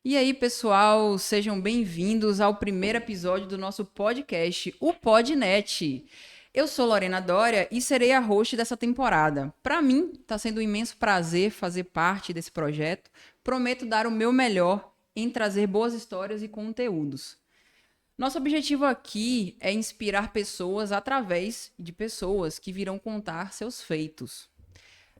E aí, pessoal, sejam bem-vindos ao primeiro episódio do nosso podcast, o Podnet. Eu sou Lorena Dória e serei a host dessa temporada. Para mim, está sendo um imenso prazer fazer parte desse projeto. Prometo dar o meu melhor em trazer boas histórias e conteúdos. Nosso objetivo aqui é inspirar pessoas através de pessoas que virão contar seus feitos.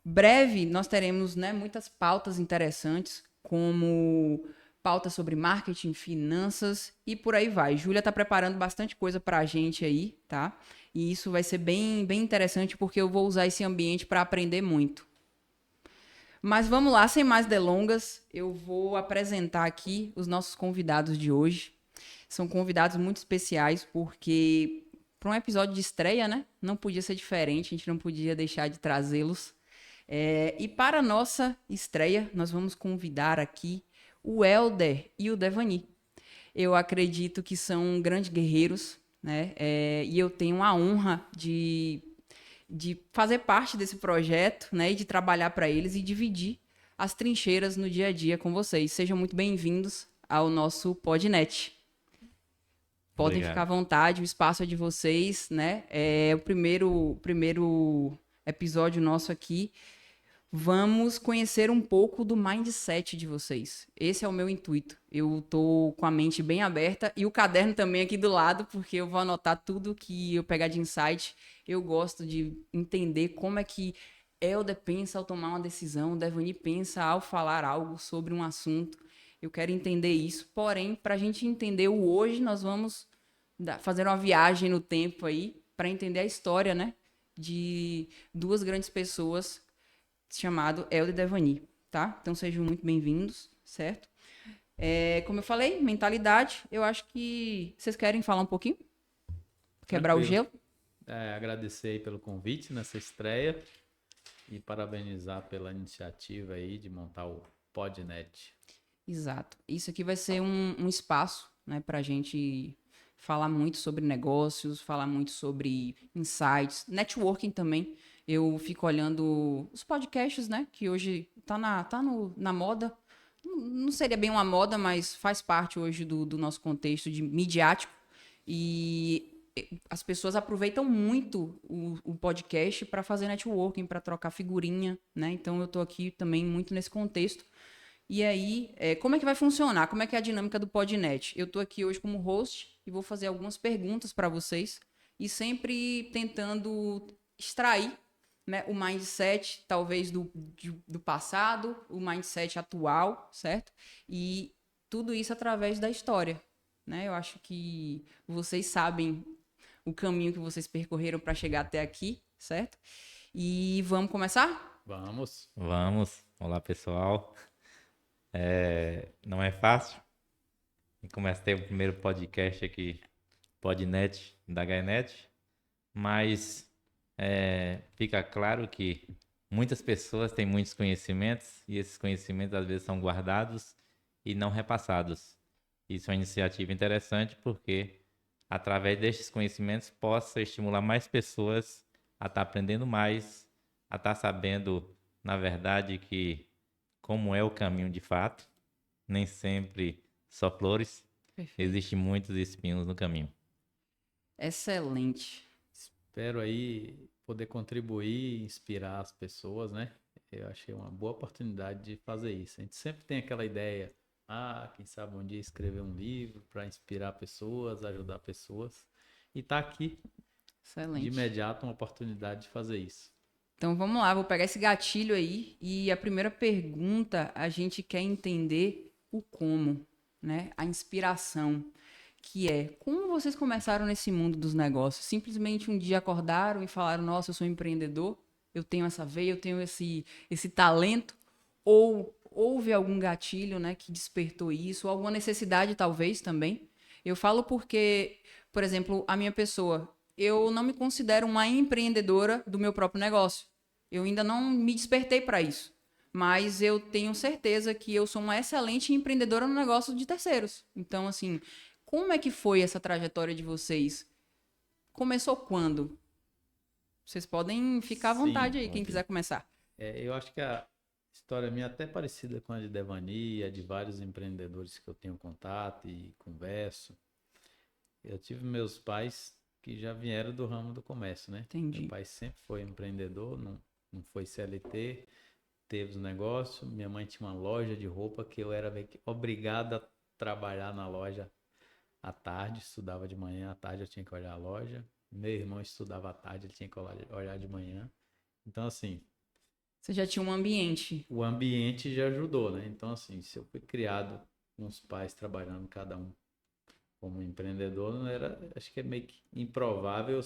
Breve, nós teremos, muitas pautas interessantes, como pautas sobre marketing, finanças e por aí vai. Júlia está preparando bastante coisa para a gente aí, tá? E isso vai ser bem interessante porque eu vou usar esse ambiente para aprender muito. Mas vamos lá, sem mais delongas, eu vou apresentar aqui os nossos convidados de hoje. São convidados muito especiais porque para um episódio de estreia, né? Não podia ser diferente, a gente não podia deixar de trazê-los. E para a nossa estreia, nós vamos convidar aqui o Helder e o Devani. Eu acredito que são grandes guerreiros, né? E eu tenho a honra de fazer parte desse projeto, né? E de trabalhar para eles e dividir as trincheiras no dia a dia com vocês. Sejam muito bem-vindos ao nosso Podnet. Podem Obrigado. ficar à vontade, o espaço é de vocês, né? É o primeiro episódio nosso aqui. Vamos conhecer um pouco do mindset de vocês. Esse é o meu intuito. Eu tô com a mente bem aberta e o caderno também aqui do lado, porque eu vou anotar tudo que eu pegar de insight. Eu gosto de entender como é que Helder pensa ao tomar uma decisão, o Devani pensa ao falar algo sobre um assunto. Eu quero entender isso. Porém, para a gente entender o hoje, nós vamos fazer uma viagem no tempo aí para entender a história, né, de duas grandes pessoas chamado Helder e Devani, tá? Então sejam muito bem-vindos, certo? Como eu falei, mentalidade, eu acho que vocês querem falar um pouquinho? Quebrar o Tranquilo. gelo? Agradecer aí pelo convite nessa estreia e parabenizar pela iniciativa aí de montar o Podnet. Exato. Isso aqui vai ser um espaço, né, pra gente falar muito sobre negócios, falar muito sobre insights, networking também. Eu fico olhando os podcasts, né, que hoje tá na moda. Não seria bem uma moda, mas faz parte hoje do nosso contexto de midiático. E as pessoas aproveitam muito o podcast para fazer networking, para trocar figurinha, né? Então eu tô aqui também muito nesse contexto. E aí, como é que vai funcionar? Como é que é a dinâmica do Podnet? Eu tô aqui hoje como host e vou fazer algumas perguntas para vocês e sempre tentando extrair, né, o mindset, talvez, do passado, o mindset atual, certo? E tudo isso através da história, né? Eu acho que vocês sabem o caminho que vocês percorreram para chegar até aqui, certo? E vamos começar? Vamos. Vamos. Olá, pessoal. Não é fácil. E comecei o primeiro podcast aqui, Podnet da Gainet, mas fica claro que muitas pessoas têm muitos conhecimentos e esses conhecimentos às vezes são guardados e não repassados. Isso é uma iniciativa interessante porque através destes conhecimentos possa estimular mais pessoas a estar aprendendo mais, a estar sabendo, na verdade, que como é o caminho de fato, nem sempre só flores, Perfeito. existem muitos espinhos no caminho. Excelente. Espero aí poder contribuir e inspirar as pessoas, né? Eu achei uma boa oportunidade de fazer isso. A gente sempre tem aquela ideia, quem sabe um dia escrever um livro para inspirar pessoas, ajudar pessoas. E tá aqui, Excelente. de imediato, uma oportunidade de fazer isso. Então vamos lá, vou pegar esse gatilho aí e a primeira pergunta a gente quer entender o como, né? A inspiração, que é como vocês começaram nesse mundo dos negócios? Simplesmente um dia acordaram e falaram: "Nossa, eu sou empreendedor, eu tenho essa veia, eu tenho esse talento", ou houve algum gatilho, né, que despertou isso, ou alguma necessidade talvez também? Eu falo porque, por exemplo, a minha pessoa, eu não me considero uma empreendedora do meu próprio negócio. Eu ainda não me despertei para isso. Mas eu tenho certeza que eu sou uma excelente empreendedora no negócio de terceiros. Então, assim, como é que foi essa trajetória de vocês? Começou quando? Vocês podem ficar à vontade Sim, aí, quem quiser começar. eu acho que a História minha até parecida com a de Devani, a de vários empreendedores que eu tenho contato e converso. Eu tive meus pais que já vieram do ramo do comércio, né? Meu Entendi. pai sempre foi empreendedor, não foi CLT, teve os negócios. Minha mãe tinha uma loja de roupa que eu era meio que obrigado a trabalhar na loja à tarde, estudava de manhã, à tarde eu tinha que olhar a loja. Meu irmão estudava à tarde, ele tinha que olhar de manhã. Então, assim, Você já tinha um ambiente. o ambiente já ajudou, né? Então, assim, se eu fui criado com os pais trabalhando cada um como empreendedor, não era, acho que é meio que improvável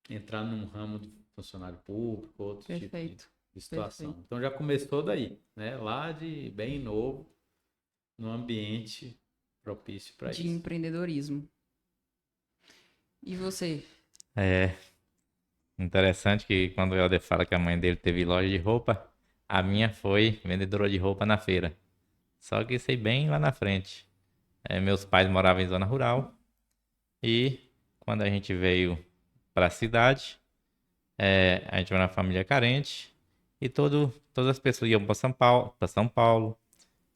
entrar num ramo de funcionário público, outro tipo Perfeito. de situação. Perfeito. Então já começou daí, né? Lá de bem novo, num ambiente propício para De isso. empreendedorismo. E você? É interessante que quando o Helder fala que a mãe dele teve loja de roupa, a minha foi vendedora de roupa na feira. Só que isso aí bem lá na frente. Meus pais moravam em zona rural e quando a gente veio para a cidade, a gente era uma família carente e todas as pessoas iam para São Paulo,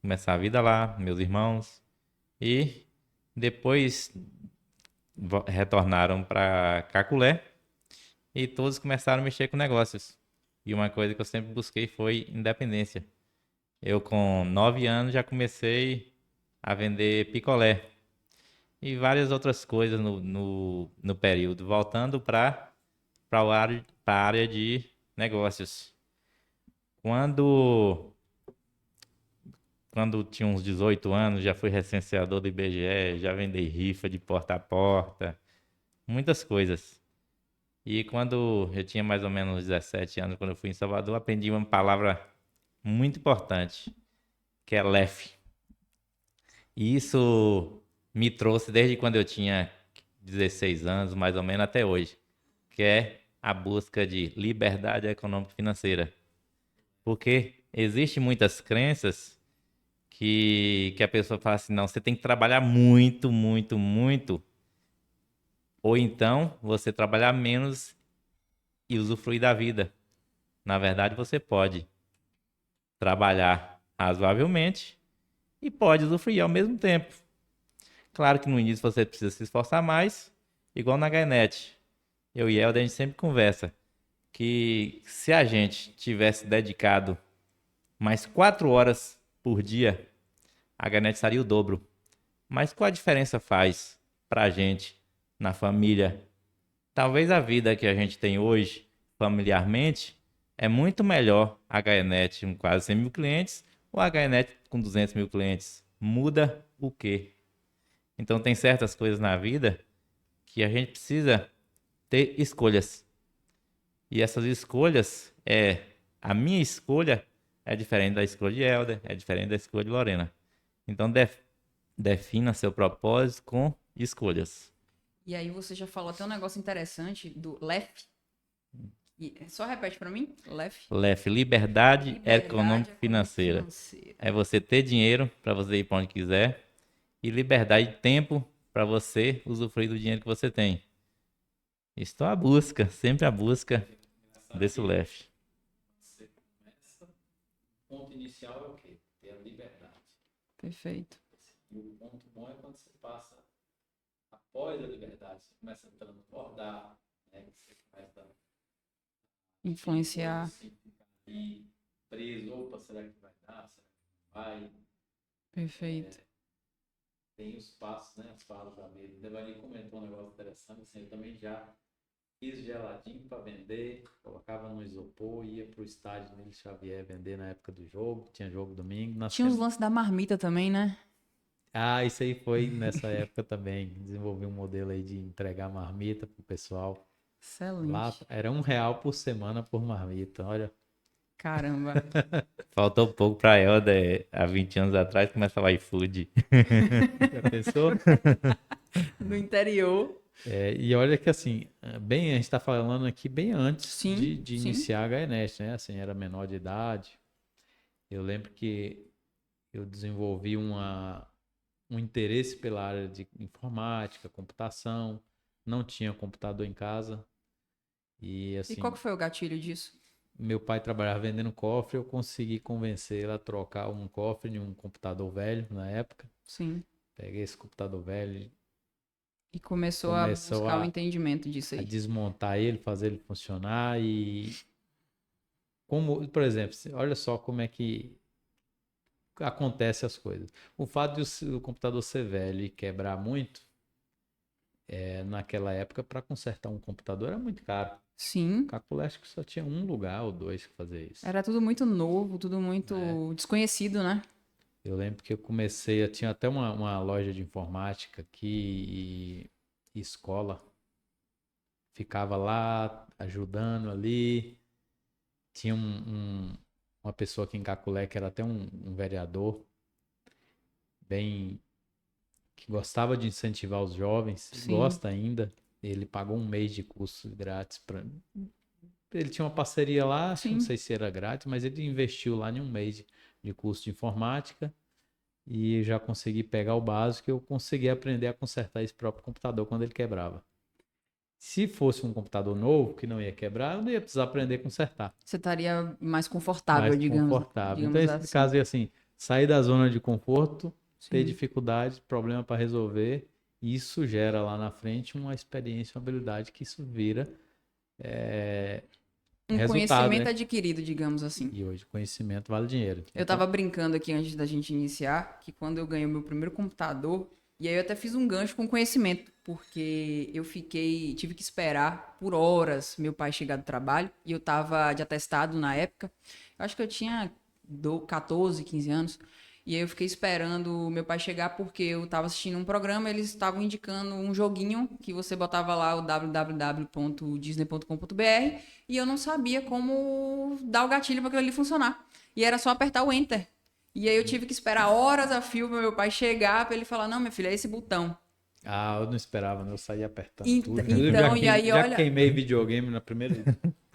começar a vida lá, meus irmãos. E depois retornaram para Caculé e todos começaram a mexer com negócios. E uma coisa que eu sempre busquei foi independência. Eu, com 9 anos, já comecei a vender picolé e várias outras coisas no período, voltando para a área de negócios. Quando, quando tinha uns 18 anos, já fui recenseador do IBGE, já vendi rifa de porta a porta, muitas coisas. E quando eu tinha mais ou menos 17 anos, quando eu fui em Salvador, aprendi uma palavra muito importante, que é LEF. E isso me trouxe desde quando eu tinha 16 anos, mais ou menos, até hoje, que é a busca de liberdade econômica e financeira. Porque existem muitas crenças que a pessoa fala assim, não, você tem que trabalhar muito, muito, muito, ou então você trabalhar menos e usufruir da vida. Na verdade, você pode trabalhar razoavelmente e pode usufruir ao mesmo tempo. Claro que no início você precisa se esforçar mais, igual na Gainet. Eu e Helder, a gente sempre conversa que se a gente tivesse dedicado mais 4 horas por dia, a Gainet estaria o dobro. Mas qual a diferença faz pra gente na família? Talvez a vida que a gente tem hoje, familiarmente, é muito melhor a Gainet com quase 100 mil clientes ou a Gainet com 200 mil clientes. Muda o quê? Então tem certas coisas na vida que a gente precisa ter escolhas. E essas escolhas a minha escolha é diferente da escolha de Helder, é diferente da escolha de Lorena. Então defina seu propósito com escolhas. E aí você já falou até um negócio interessante do LEF. Só repete pra mim. LEF. LEF, liberdade Liberdade econômica e econômica e financeira. financeira. É você ter dinheiro para você ir para onde quiser e liberdade de tempo para você usufruir do dinheiro que você tem. Estou à busca, sempre à busca desse LEF. Você começa, o ponto inicial é o quê? Ter a liberdade. Perfeito. E o ponto bom é quando você passa após a liberdade, você começa a transbordar, né? Você começa a Influenciar. assim, ficar ali preso, opa, será que vai dar? Será que não vai? Perfeito. Tem os passos, né? As falas da mesa. O Devani comentou um negócio interessante, assim, eu também já fiz geladinho para vender, colocava no isopor, ia pro estádio Nilo Xavier vender na época do jogo, tinha jogo domingo. Tinha os lances da marmita também, né? Ah, isso aí foi nessa época também. Desenvolvi um modelo aí de entregar marmita pro pessoal. Lá Excelente. era R$ 1 por semana por marmita, olha. Caramba. Faltou pouco para Helder há 20 anos atrás começar o iFood. Já pensou? No interior. E olha que assim, bem, a gente está falando aqui bem antes Sim, de sim. iniciar a HNet, né? Assim, era menor de idade. Eu lembro que eu desenvolvi um interesse pela área de informática, computação. Não tinha computador em casa. E E qual assim, que foi o gatilho disso? meu pai trabalhava vendendo cofre, eu consegui convencer ele a trocar um cofre em um computador velho na época. Sim. Peguei esse computador velho, E começou a começou buscar o entendimento disso a aí. desmontar ele, fazer ele funcionar e como, por exemplo, olha só como é que acontece as coisas. O fato de o computador ser velho e quebrar muito, naquela época, para consertar um computador era muito caro. Sim. Calculo, acho que só tinha um lugar ou dois que fazia isso. Era tudo muito novo, tudo muito desconhecido, né? Eu lembro que eu comecei, eu tinha até uma loja de informática aqui e escola. Ficava lá ajudando ali. Tinha uma pessoa aqui em Caculé que era até um vereador bem que gostava de incentivar os jovens, Sim. gosta ainda. Ele pagou um mês de curso grátis para. Ele tinha uma parceria lá, acho que não Sim. sei se era grátis, mas ele investiu lá em um mês de curso de informática e já consegui pegar o básico e eu consegui aprender a consertar esse próprio computador quando ele quebrava. Se fosse um computador novo que não ia quebrar, eu não ia precisar aprender a consertar. Você estaria mais confortável, Mais digamos, confortável. Então, digamos esse assim. caso é assim, sair da zona de conforto, ter Sim. dificuldade, problema para resolver, e isso gera lá na frente uma experiência, uma habilidade que isso vira Um resultado, conhecimento né? adquirido, digamos assim. E hoje conhecimento vale dinheiro. Eu tava brincando aqui antes da gente iniciar que quando eu ganhei o meu primeiro computador, e aí eu até fiz um gancho com conhecimento, porque tive que esperar por horas meu pai chegar do trabalho, e eu tava de atestado na época. Eu acho que eu tinha 14, 15 anos. E aí eu fiquei esperando meu pai chegar porque eu tava assistindo um programa, eles estavam indicando um joguinho que você botava lá o www.disney.com.br e eu não sabia como dar o gatilho para aquilo ali funcionar. E era só apertar o enter. E aí eu tive que esperar horas a fio para meu pai chegar para ele falar: "Não, minha filha, é esse botão". Ah, eu não esperava, né? Eu saí apertando tudo. Inclusive, Então, e aí já olha, queimei videogame no primeiro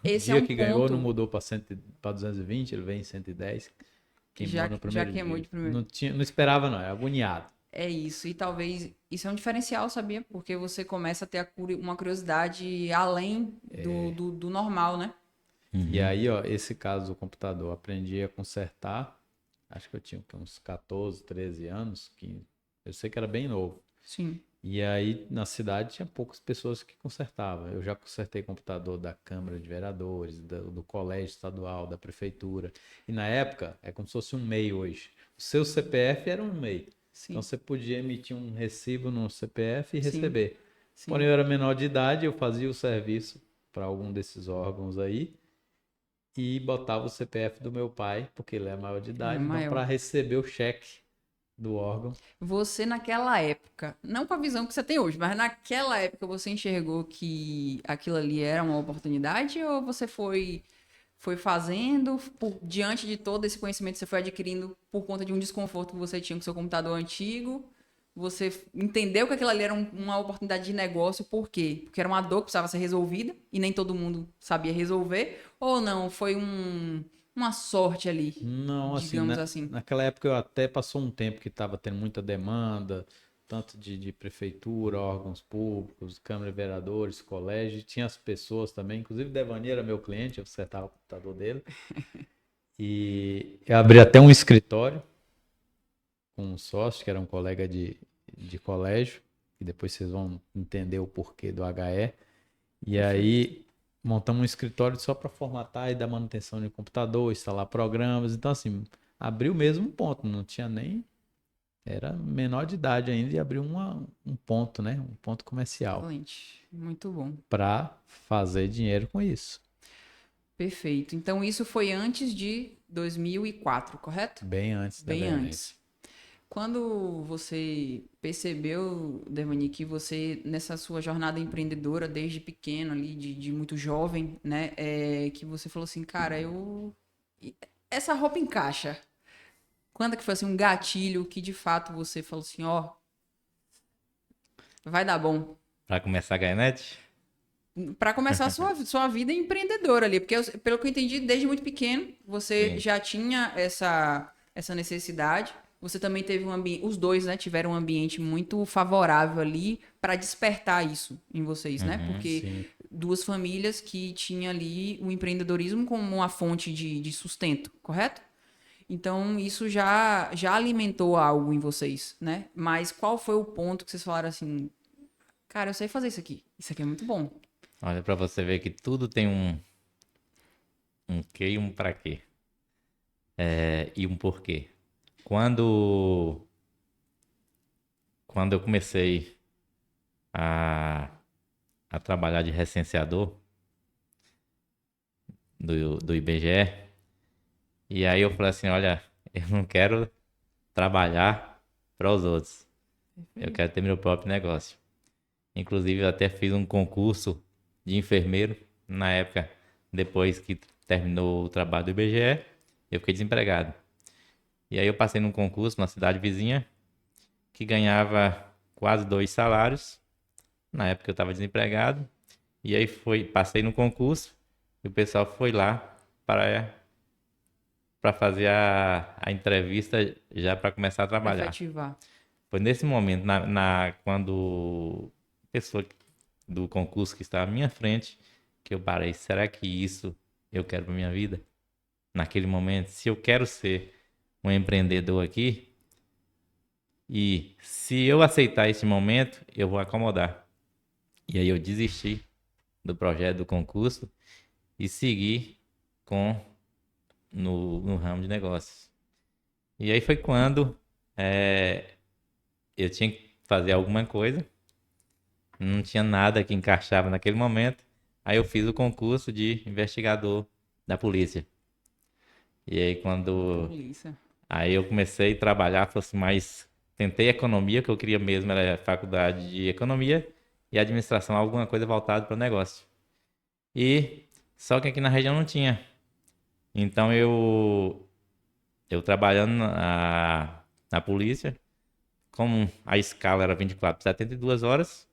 esse é dia um que ganhou, não ponto mudou para 220, ele vem em 110. Queimou no já primeiro queimou dia. de primeiro. Não esperava, não, era agoniado. É isso, e talvez isso é um diferencial, sabia? Porque você começa a ter uma curiosidade além do normal, né? E aí, ó, esse caso do computador, aprendi a consertar, acho que eu tinha uns 14, 13 anos, 15. Eu sei que era bem novo. Sim, E aí, na cidade, tinha poucas pessoas que consertavam. Eu já consertei computador da Câmara de Vereadores, do Colégio Estadual, da Prefeitura. E na época, é como se fosse um MEI hoje. O seu CPF era um MEI. Então, sim, você podia emitir um recibo no CPF e sim, receber. sim. Porém, eu era menor de idade, eu fazia o serviço para algum desses órgãos aí e botava o CPF do meu pai, porque ele é maior de Ele é idade, então maior. para receber o cheque do órgão. Você naquela época, não com a visão que você tem hoje, mas naquela época você enxergou que aquilo ali era uma oportunidade ou você foi fazendo diante de todo esse conhecimento que você foi adquirindo por conta de um desconforto que você tinha com seu computador antigo? Você entendeu que aquilo ali era uma oportunidade de negócio, por quê? Porque era uma dor que precisava ser resolvida e nem todo mundo sabia resolver? Ou não? Foi uma sorte ali, Não, assim, digamos assim. naquela época eu até passou um tempo que estava tendo muita demanda, tanto de prefeitura, órgãos públicos, Câmara de Vereadores, colégio, e tinha as pessoas também, inclusive Devani era meu cliente, eu acertava o computador dele. E eu abri até um escritório com um sócio, que era um colega de colégio, e depois vocês vão entender o porquê do HE. E aí montamos um escritório só para formatar e dar manutenção de computador, instalar programas. Então, assim, abriu mesmo um ponto, não tinha nem. Era menor de idade ainda e abriu um ponto, né? Um ponto comercial Excelente. Muito bom. para fazer dinheiro com isso. Perfeito. Então, isso foi antes de 2004, correto? Bem antes da Bem internet. antes. Quando você percebeu, Devani, que você, nessa sua jornada empreendedora, desde pequeno ali, de muito jovem, né, que você falou assim, cara, essa roupa encaixa. Quando é que foi assim, um gatilho que de fato você falou assim, ó, vai dar bom? Pra começar a Gainet? Para começar a sua vida empreendedora ali, porque pelo que eu entendi, desde muito pequeno, você Sim. já tinha essa necessidade. Você também teve um ambiente, os dois, né, tiveram um ambiente muito favorável ali para despertar isso em vocês, né? Porque Sim. duas famílias que tinham ali o empreendedorismo como uma fonte de sustento, correto? Então, isso já alimentou algo em vocês, né? Mas qual foi o ponto que vocês falaram assim, cara, eu sei fazer isso aqui é muito bom. Olha, pra você ver que tudo tem um quê e um pra quê. E um porquê. Quando, quando eu comecei a, a trabalhar de recenseador do IBGE, e aí eu falei assim, olha, eu não quero trabalhar para os outros. Eu quero ter meu próprio negócio. Inclusive, eu até fiz um concurso de enfermeiro na época, depois que terminou o trabalho do IBGE, eu fiquei desempregado. E aí eu passei num concurso na cidade vizinha, que ganhava quase 2 salários. Na época eu estava desempregado. E aí passei no concurso e o pessoal foi lá para fazer a entrevista já para começar a trabalhar. Efetivar. Foi nesse momento, quando a pessoa do concurso que estava à minha frente, que eu parei, será que isso eu quero para minha vida? Naquele momento, se eu quero ser um empreendedor aqui, e se eu aceitar esse momento, eu vou acomodar. E aí eu desisti do projeto do concurso e segui no ramo de negócios. E aí foi quando eu tinha que fazer alguma coisa, não tinha nada que encaixava naquele momento. Aí eu fiz o concurso de investigador da polícia. E aí Polícia. aí eu comecei a trabalhar, falei assim, mas tentei economia, que eu queria mesmo era faculdade de economia e administração, alguma coisa voltada para o negócio. E só que aqui na região não tinha. Então eu trabalhando na polícia, como a escala era 24 por 72 horas,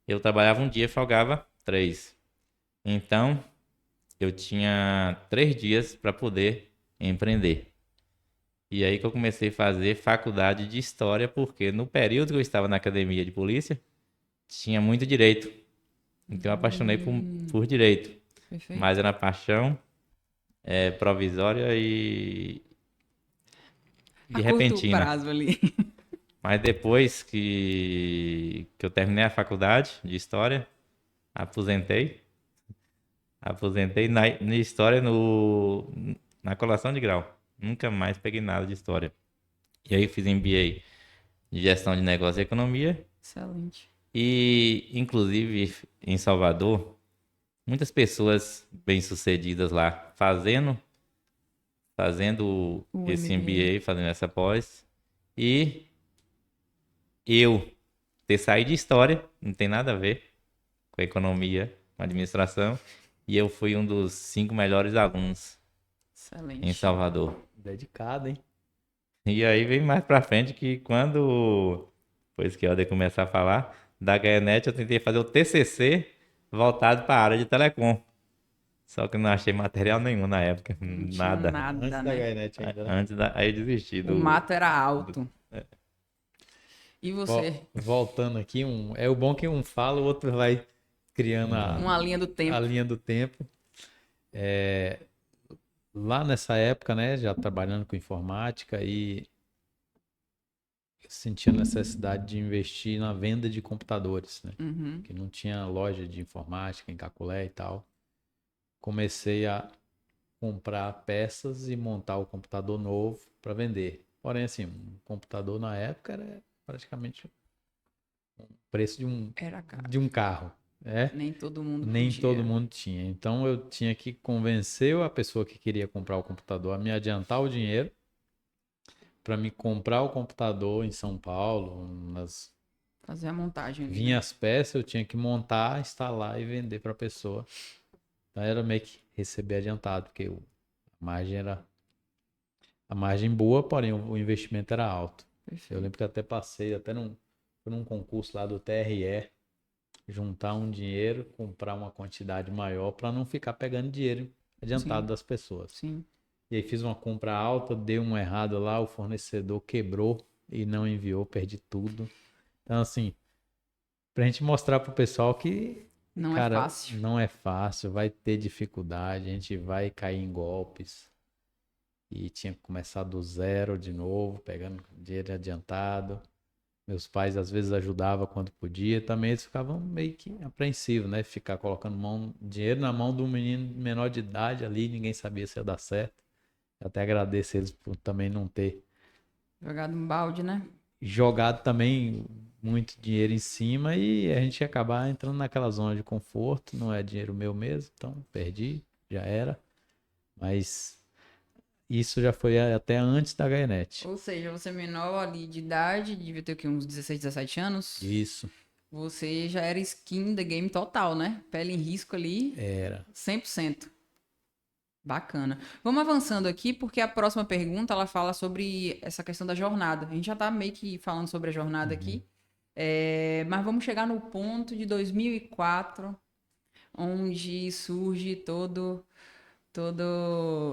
eu trabalhava um dia e folgava 3. Então, eu tinha 3 dias para poder empreender. E aí que eu comecei a fazer faculdade de história, porque no período que eu estava na academia de polícia, tinha muito direito. Então, eu apaixonei por direito. Perfeito. Mas era paixão provisória e A curto repentina. prazo ali. Mas depois que eu terminei a faculdade de história, aposentei. Aposentei na história na colação de grau. Nunca mais peguei nada de história. E aí fiz MBA de gestão de negócio e economia. Excelente. E, inclusive, em Salvador, muitas pessoas bem-sucedidas lá fazendo O esse MBA. MBA, fazendo essa pós. E eu ter saído de história, não tem nada a ver com economia, com administração. E eu fui um dos 5 melhores alunos Excelente. em Salvador. Dedicado, hein? E aí vem mais pra frente que depois que eu de começar a falar, da Gaenet eu tentei fazer o TCC voltado para a área de telecom. Só que eu não achei material nenhum na época, Não tinha nada. Antes nada, da né? Gainet ainda, né? Aí eu desisti O mato era alto. E você? Voltando aqui, é o bom que um fala, o outro vai criando Uma linha do tempo. a linha do tempo. Lá nessa época, né, já trabalhando com informática e eu sentia a necessidade de investir na venda de computadores, né? Uhum. Que não tinha loja de informática em Caculé e tal. Comecei a comprar peças e montar o computador novo para vender. Porém, assim, um computador na época era praticamente o preço Era caro. de um carro, né? Nem todo mundo Nem podia. todo mundo tinha. Então eu tinha que convencer a pessoa que queria comprar o computador a me adiantar o dinheiro para me comprar o computador em São Paulo. Fazer a montagem ali, Vinha né? as peças, eu tinha que montar, instalar e vender para a pessoa. Então era meio que receber adiantado, porque a margem boa, porém o investimento era alto. Eu Perfeito. lembro que até passei por um concurso lá do TRE, juntar um dinheiro, comprar uma quantidade maior para não ficar pegando dinheiro adiantado Sim. das pessoas. Sim. E aí fiz uma compra alta, deu um errado lá, o fornecedor quebrou e não enviou, perdi tudo. Então assim, pra gente mostrar pro pessoal que Não é Cara, fácil. não é fácil, vai ter dificuldade, a gente vai cair em golpes. E tinha que começar do zero de novo, pegando dinheiro adiantado. Meus pais às vezes ajudavam quando podia, também eles ficavam meio que apreensivos, né? Ficar colocando dinheiro na mão de um menino menor de idade ali, ninguém sabia se ia dar certo. Eu até agradeço eles por também não ter Jogado um balde, né? jogado também muito dinheiro em cima e a gente ia acabar entrando naquela zona de conforto. Não é dinheiro meu mesmo, então perdi, já era. Mas isso já foi até antes da Gainete. Ou seja, você é menor ali de idade, devia ter o quê? Uns 16, 17 anos. Isso, Você já era skin the game total, né? Pele em risco ali, era. 100%. Bacana. Vamos avançando aqui, porque a próxima pergunta, ela fala sobre essa questão da jornada. A gente já tá meio que falando sobre a jornada aqui. Mas vamos chegar no ponto de 2004, onde surge todo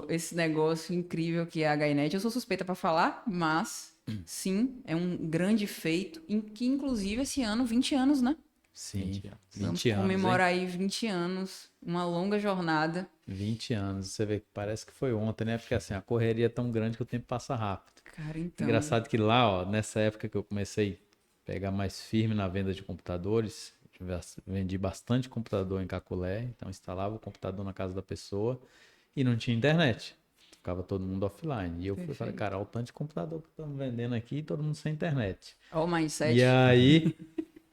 esse negócio incrível que é a HNet. Eu sou suspeita para falar, mas sim, é um grande feito, em que inclusive esse ano, 20 anos, né? Sim, 20 anos. 20 Vamos anos, comemorar aí 20 anos, uma longa jornada. 20 anos, você vê que parece que foi ontem, né? Porque assim, a correria é tão grande que o tempo passa rápido. Cara, então, Engraçado que lá, ó, nessa época que eu comecei a pegar mais firme na venda de computadores, vendi bastante computador em Caculé, então instalava o computador na casa da pessoa e não tinha internet. Ficava todo mundo offline. E eu fui falei, perfeito. cara, olha o tanto de computador que estamos vendendo aqui e todo mundo sem internet. Ó o E mindset. aí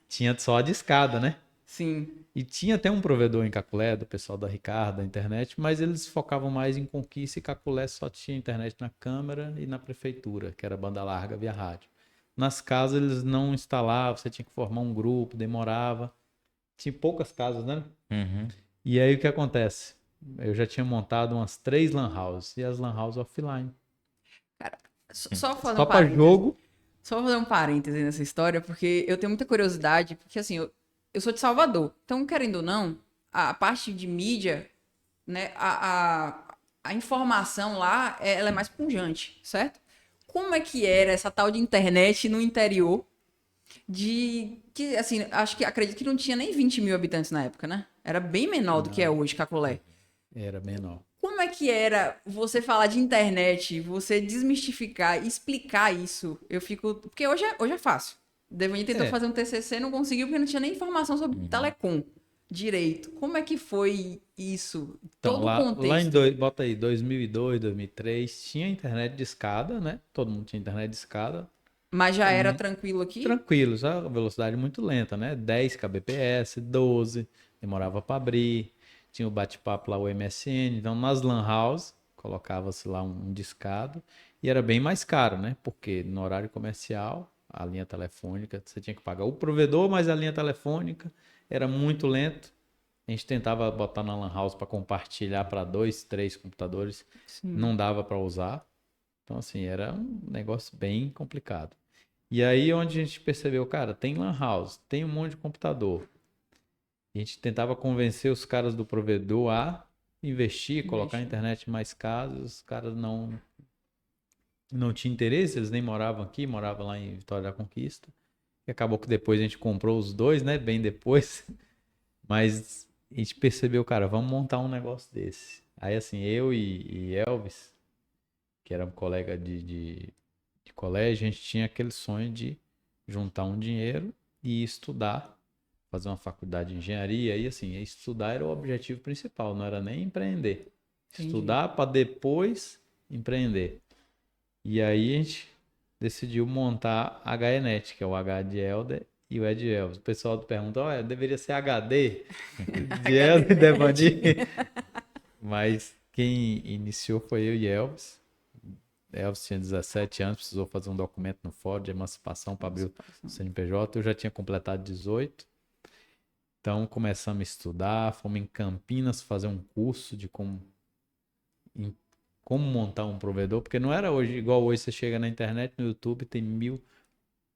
tinha só a discada, né? Sim, E tinha até um provedor em Caculé, do pessoal da Ricardo, da internet, mas eles focavam mais em conquista e Caculé só tinha internet na Câmara e na Prefeitura, que era banda larga via rádio. Nas casas eles não instalavam, você tinha que formar um grupo, demorava. Tinha poucas casas, né? Uhum. E aí o que acontece? Eu já tinha montado umas 3 lan houses e as lan houses offline. só fazer um Só para parênteses. jogo. Só fazer um parênteses nessa história, porque eu tenho muita curiosidade, porque assim, eu sou de Salvador. Então, querendo ou não, a parte de mídia, né, a informação lá, ela é mais pungente, certo? Como é que era essa tal de internet no interior que, assim, acredito que não tinha nem 20 mil habitantes na época, né? Era bem menor do que é Não, hoje, Cacolé. era menor. Como é que era você falar de internet, você desmistificar, explicar isso? Eu fico. Porque hoje é fácil. Devani tentou É, fazer um TCC, não conseguiu porque não tinha nem informação sobre telecom direito. Como é que foi isso? então, Todo o lá contexto. bota aí, 2002, 2003, tinha internet de escada, né? Todo mundo tinha internet de escada. Mas já era Também tranquilo aqui? tranquilo, só a velocidade muito lenta, né? 10 kbps, 12, demorava para abrir. Tinha o bate-papo lá, o MSN. Então, nas lan house, colocava-se lá um discado e era bem mais caro, né? Porque no horário comercial, a linha telefônica, você tinha que pagar o provedor, mas a linha telefônica era muito lento. A gente tentava botar na lan house para compartilhar para 2, 3 computadores, Sim. não dava para usar. Então, assim, era um negócio bem complicado. E aí onde a gente percebeu, cara, tem lan house, tem um monte de computador. A gente tentava convencer os caras do provedor a investir, colocar a Investir. internet em mais casas, os caras não tinham interesse, eles nem moravam aqui, moravam lá em Vitória da Conquista. E acabou que depois a gente comprou os dois, né, bem depois. Mas a gente percebeu, cara, vamos montar um negócio desse. Aí assim, eu e Elvis, que era um colega de colégio, a gente tinha aquele sonho de juntar um dinheiro e estudar, fazer uma faculdade de engenharia. E assim, estudar era o objetivo principal, não era nem empreender. Entendi. Estudar para depois empreender. E aí a gente decidiu montar a HENET, que é o H de Helder e o E de Elvis. O pessoal pergunta, olha, deveria ser HD de Helder e Devani. Mas quem iniciou foi eu e Elvis. Elvis tinha 17 anos, precisou fazer um documento no fórum de emancipação para abrir o CNPJ. Eu já tinha completado 18. Então começamos a estudar, fomos em Campinas fazer um curso de como montar um provedor, porque não era hoje, igual hoje você chega na internet, no YouTube, tem 1000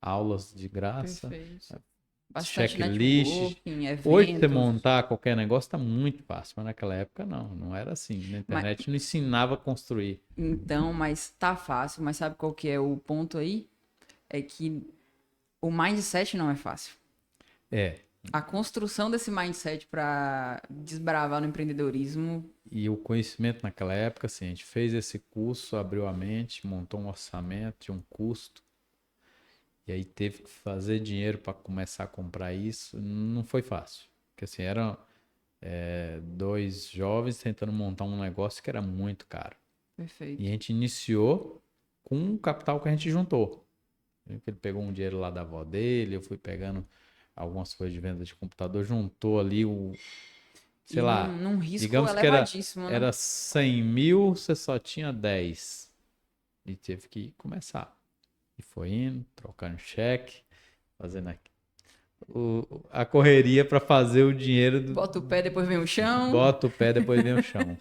aulas de graça, Perfeito. Bastante checklist. networking, Hoje você eventos. montar qualquer negócio está muito fácil, mas naquela época não era assim. Na Mas, internet não ensinava a construir. então, mas tá fácil. Mas sabe qual que é o ponto aí? É que o mindset não é fácil. É, a construção desse mindset para desbravar no empreendedorismo. E o conhecimento naquela época, assim, a gente fez esse curso, abriu a mente, montou um orçamento, tinha um custo, e aí teve que fazer dinheiro para começar a comprar isso. Não foi fácil, porque assim, eram dois jovens tentando montar um negócio que era muito caro. Perfeito. E a gente iniciou com o capital que a gente juntou. Ele pegou um dinheiro lá da avó dele, eu fui pegando algumas coisas de venda de computador, juntou ali sei E lá, num risco digamos que elevadíssimo, né? era 100 mil, você só tinha 10. E teve que começar. E foi indo, trocando cheque, fazendo aqui. A correria para fazer o dinheiro. Bota o pé, depois vem o chão. Bota o pé, depois vem o chão.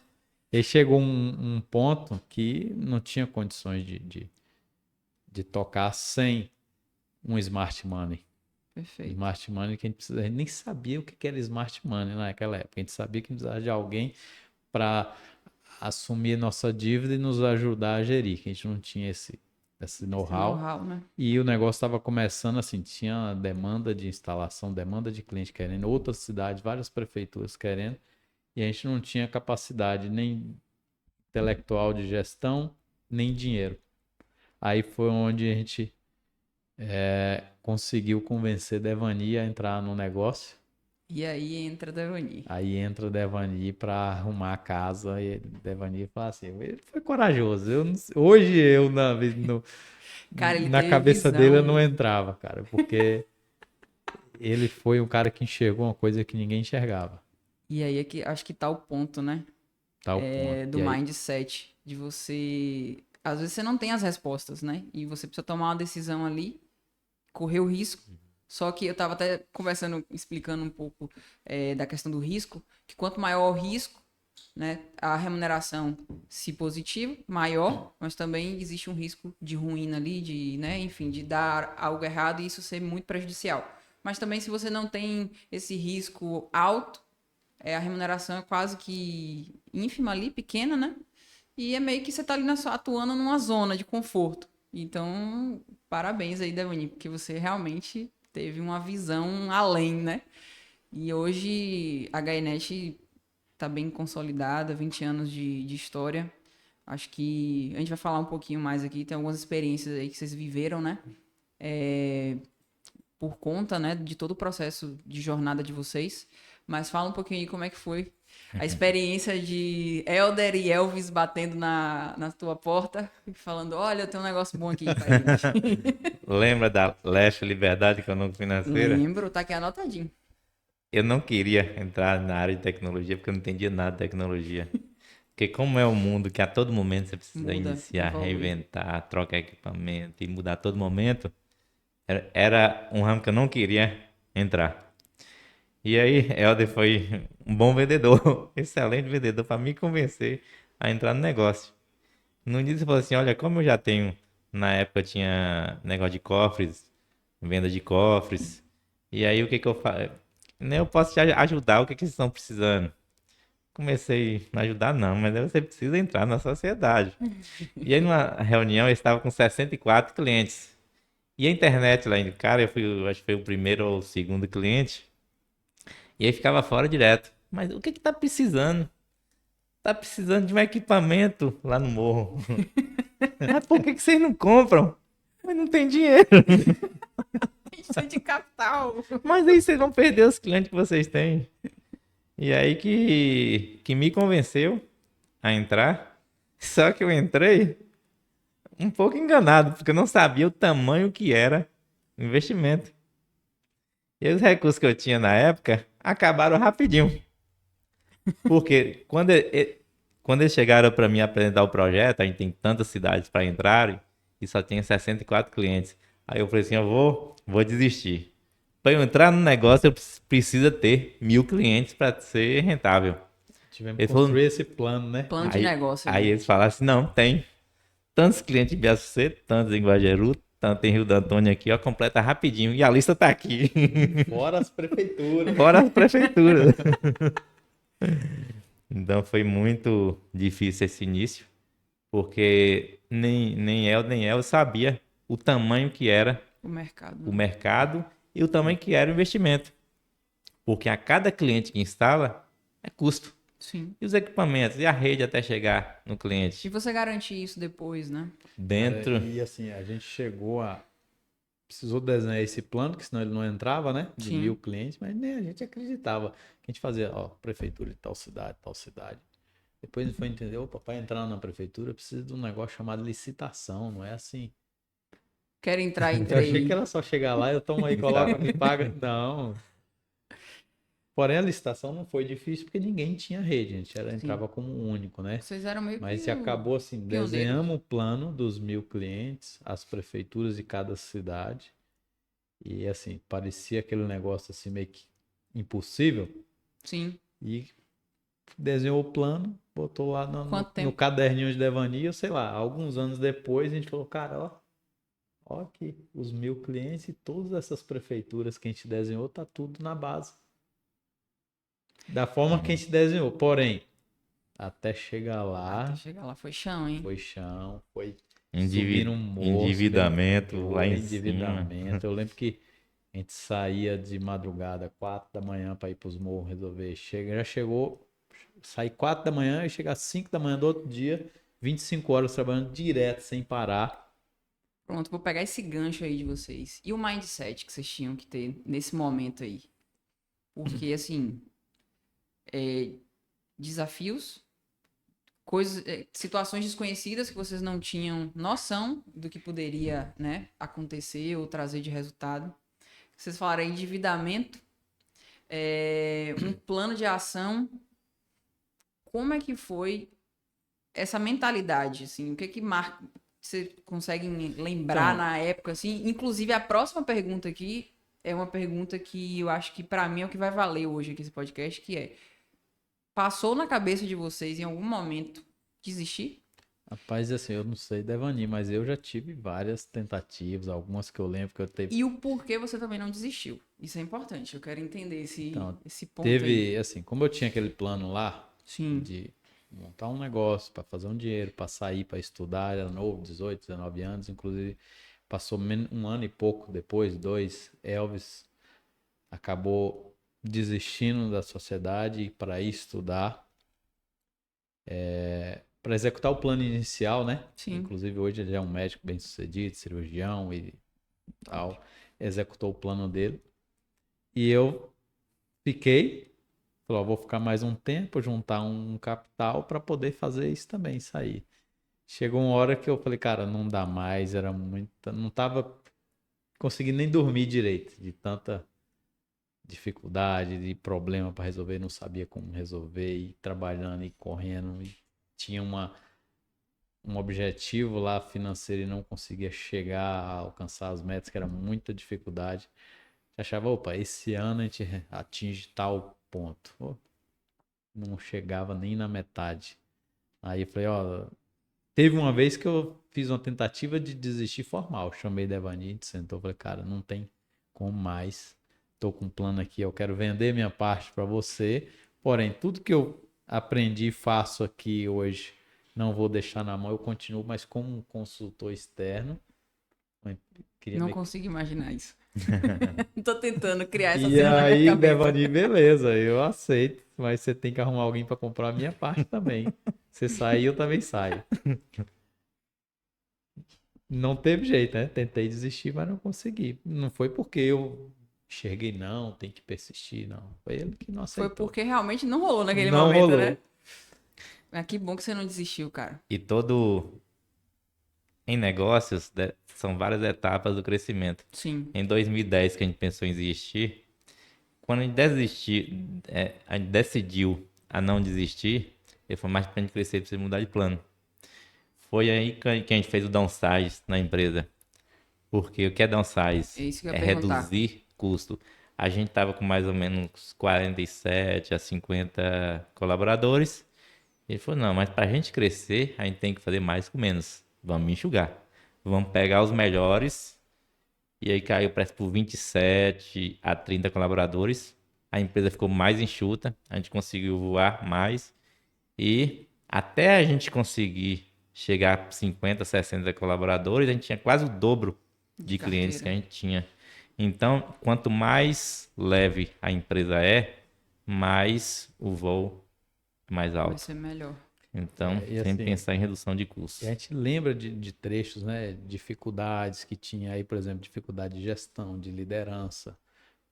E chegou um ponto que não tinha condições de tocar sem um smart money. Perfeito. Smart money que a gente nem sabia o que era smart money naquela época. A gente sabia que precisava de alguém para assumir nossa dívida e nos ajudar a gerir, que a gente não tinha esse know-how. Né? E o negócio estava começando assim, tinha demanda de instalação, demanda de cliente querendo, outras cidades, várias prefeituras querendo, e a gente não tinha capacidade nem intelectual de gestão, nem dinheiro. Aí foi onde a gente conseguiu convencer Devani a entrar no negócio. E aí entra Devani. Aí entra Devani para arrumar a casa e Devani fala assim, ele foi corajoso. Hoje eu Cara, ele na teve cabeça visão. dele eu não entrava, cara, porque ele foi um cara que enxergou uma coisa que ninguém enxergava. E aí é que acho que tá o ponto, né? Tá o ponto. Do E aí, mindset. De você. Às vezes você não tem as respostas, né? E você precisa tomar uma decisão ali, correr o risco. Só que eu tava até conversando, explicando um pouco da questão do risco, que quanto maior o risco, né, a remuneração, se positivo, maior, mas também existe um risco de ruína ali, de, né, enfim, de dar algo errado e isso ser muito prejudicial. Mas também se você não tem esse risco alto, a remuneração é quase que ínfima ali, pequena, né? E é meio que você tá ali atuando numa zona de conforto. Então, parabéns aí, Devani, porque você realmente teve uma visão além, né? E hoje a Gainet está bem consolidada, 20 anos de história. Acho que a gente vai falar um pouquinho mais aqui, tem algumas experiências aí que vocês viveram, né? Por conta, né, de todo o processo de jornada de vocês. Mas fala um pouquinho aí como é que foi a experiência de Elder e Elvis batendo na tua porta e falando, olha, eu tenho um negócio bom aqui pra gente. Lembra da Leste Liberdade Econômica Financeira? Lembro, tá aqui anotadinho. Eu não queria entrar na área de tecnologia porque eu não entendia nada de tecnologia. Porque como é um mundo que a todo momento você precisa Muda, iniciar, evolui. reinventar, trocar equipamento e mudar a todo momento, era um ramo que eu não queria entrar. E aí, Helder foi um bom vendedor, excelente vendedor para me convencer a entrar no negócio. No dia ele falou assim, olha, como eu já tenho, na época tinha negócio de cofres, venda de cofres, e aí o que eu faço? Eu posso te ajudar, o que vocês estão precisando? Comecei a ajudar não, mas aí você precisa entrar na sociedade. E aí numa reunião eu estava com 64 clientes. E a internet lá, cara, acho que foi o primeiro ou o segundo cliente, e aí ficava fora direto. Mas o que tá precisando? Tá precisando de um equipamento lá no morro. Mas por que vocês não compram? Mas não tem dinheiro. Isso de capital. Mas aí vocês vão perder os clientes que vocês têm. E aí que me convenceu a entrar. Só que eu entrei um pouco enganado, porque eu não sabia o tamanho que era o investimento. E os recursos que eu tinha na época acabaram rapidinho. Porque quando eles chegaram para mim apresentar o projeto, a gente tem tantas cidades para entrarem e só tinha 64 clientes. Aí eu falei assim, vou desistir. Para eu entrar no negócio, eu preciso ter 1.000 clientes para ser rentável. tivemos Ele que falou- construir esse plano, né? Plano de negócio. Aí né? eles falaram assim, não, tem tantos clientes em BSC, tantos em Guajeru, tanto em Rio do Antônio aqui, ó, completa rapidinho. E a lista tá aqui. Fora as prefeituras. Fora as prefeituras. Então foi muito difícil esse início, porque nem eu sabia o tamanho que era O mercado. o mercado e o tamanho que era o investimento. Porque a cada cliente que instala é custo. Sim. E os equipamentos, e a rede até chegar no E cliente. você garante isso depois, né? Dentro. E assim, a gente precisou desenhar esse plano, que senão ele não entrava, né? De Sim. 1.000 clientes, mas nem a gente acreditava. Que a gente fazia, ó, prefeitura de tal cidade, tal cidade. Depois a gente foi entender, opa, para entrar na prefeitura precisa de um negócio chamado licitação, não é assim. Quer entrar, Eu achei que entrei. era só chegar lá, eu tomo aí, coloca, me paga. Não. Porém, a licitação não foi difícil porque ninguém tinha rede, a gente entrava como único, né? Vocês eram meio Mas que se acabou assim, pioneiros. desenhamos o plano dos 1.000 clientes, as prefeituras de cada cidade. E assim, parecia aquele negócio assim meio que impossível. Sim. E desenhou o plano, botou lá Quanto no tempo? caderninho de devaneio, sei lá, alguns anos depois a gente falou, cara, ó aqui, os 1.000 clientes e todas essas prefeituras que a gente desenhou, tá tudo na base. Da forma que a gente desenhou. Porém, até chegar lá, Até chegar lá foi chão, hein? foi chão, foi subir um morro, Endividamento lá em cima. endividamento. Eu lembro que a gente saía de madrugada, 4 da manhã, para ir para os morros resolver. Já chegou, sair 4 da manhã e chegar 5 da manhã do outro dia, 25 horas trabalhando direto, sem parar. Pronto, vou pegar esse gancho aí de vocês. E o mindset que vocês tinham que ter nesse momento aí? Porque, assim, desafios, coisas, situações desconhecidas que vocês não tinham noção do que poderia, né, acontecer ou trazer de resultado. Vocês falaram aí endividamento, um plano de ação. Como é que foi essa mentalidade, assim? O que que marca? Você consegue lembrar Então, na época, assim? Inclusive, a próxima pergunta aqui é uma pergunta que eu acho que pra mim é o que vai valer hoje aqui esse podcast, que é: passou na cabeça de vocês em algum momento desistir? rapaz, assim, eu não sei, Devani, mas eu já tive várias tentativas, algumas que eu lembro que eu teve. E o porquê você também não desistiu? Isso é importante. Eu quero entender Então, esse ponto aí. teve, assim, como eu tinha aquele plano lá Sim. de montar um negócio para fazer um dinheiro, para sair, para estudar, era novo, 18, 19 anos, inclusive passou um ano e pouco depois, 2, Elvis acabou desistindo da sociedade para ir estudar, para executar o plano inicial, né? Sim. Inclusive hoje ele é um médico bem-sucedido, cirurgião e tal, executou o plano dele. E eu fiquei, falou, vou ficar mais um tempo, juntar um capital para poder fazer isso também, sair. Chegou uma hora que eu falei, cara, não dá mais, era muita, não tava conseguindo nem dormir direito, de tanta dificuldade, de problema para resolver, não sabia como resolver, e trabalhando e correndo, e tinha um objetivo lá financeiro e não conseguia chegar a alcançar as metas, que era muita dificuldade. Eu achava, opa, esse ano a gente atinge tal ponto. Pô, não chegava nem na metade. Aí eu falei, ó, teve uma vez que eu fiz uma tentativa de desistir formal. Chamei Devani, a gente sentou, falei, cara, não tem como mais. Tô com um plano aqui, eu quero vender minha parte para você. Porém, tudo que eu aprendi e faço aqui hoje, não vou deixar na mão, eu continuo, mas como um consultor externo. Queria Não meio que consigo imaginar isso. Tô tentando criar essa e cena na minha aí, cabeça. Devani, beleza, eu aceito, mas você tem que arrumar alguém para comprar a minha parte também. Você sair, eu também saio. Não teve jeito, né? Tentei desistir, mas não consegui. Não foi porque eu enxerguei, não, tem que persistir, não. Foi ele que não Foi aceitou. porque realmente não rolou naquele Não momento, rolou. né? Mas que bom que você não desistiu, cara. E todo em negócios são várias etapas do crescimento. Sim. Em 2010 que a gente pensou em desistir, quando a gente a gente decidiu a não desistir, ele falou, mais pra gente crescer, precisa mudar de plano. Foi aí que a gente fez o downsize na empresa. Porque o que é downsize? É isso que eu É ia perguntar. reduzir custo. A gente estava com mais ou menos 47 a 50 colaboradores. Ele falou, não, mas para a gente crescer, a gente tem que fazer mais com menos. Vamos enxugar. Vamos pegar os melhores. E aí caiu parece por 27 a 30 colaboradores. A empresa ficou mais enxuta. A gente conseguiu voar mais. E até a gente conseguir chegar a 50, 60 colaboradores, a gente tinha quase o dobro de clientes que a Carteira. gente tinha. Então, quanto mais leve a empresa é, mais o voo é mais Vai alto. ser melhor. Então, E sempre assim, pensar em redução de e custos. a gente lembra de trechos, né? Dificuldades que tinha aí, por exemplo, dificuldade de gestão, de liderança.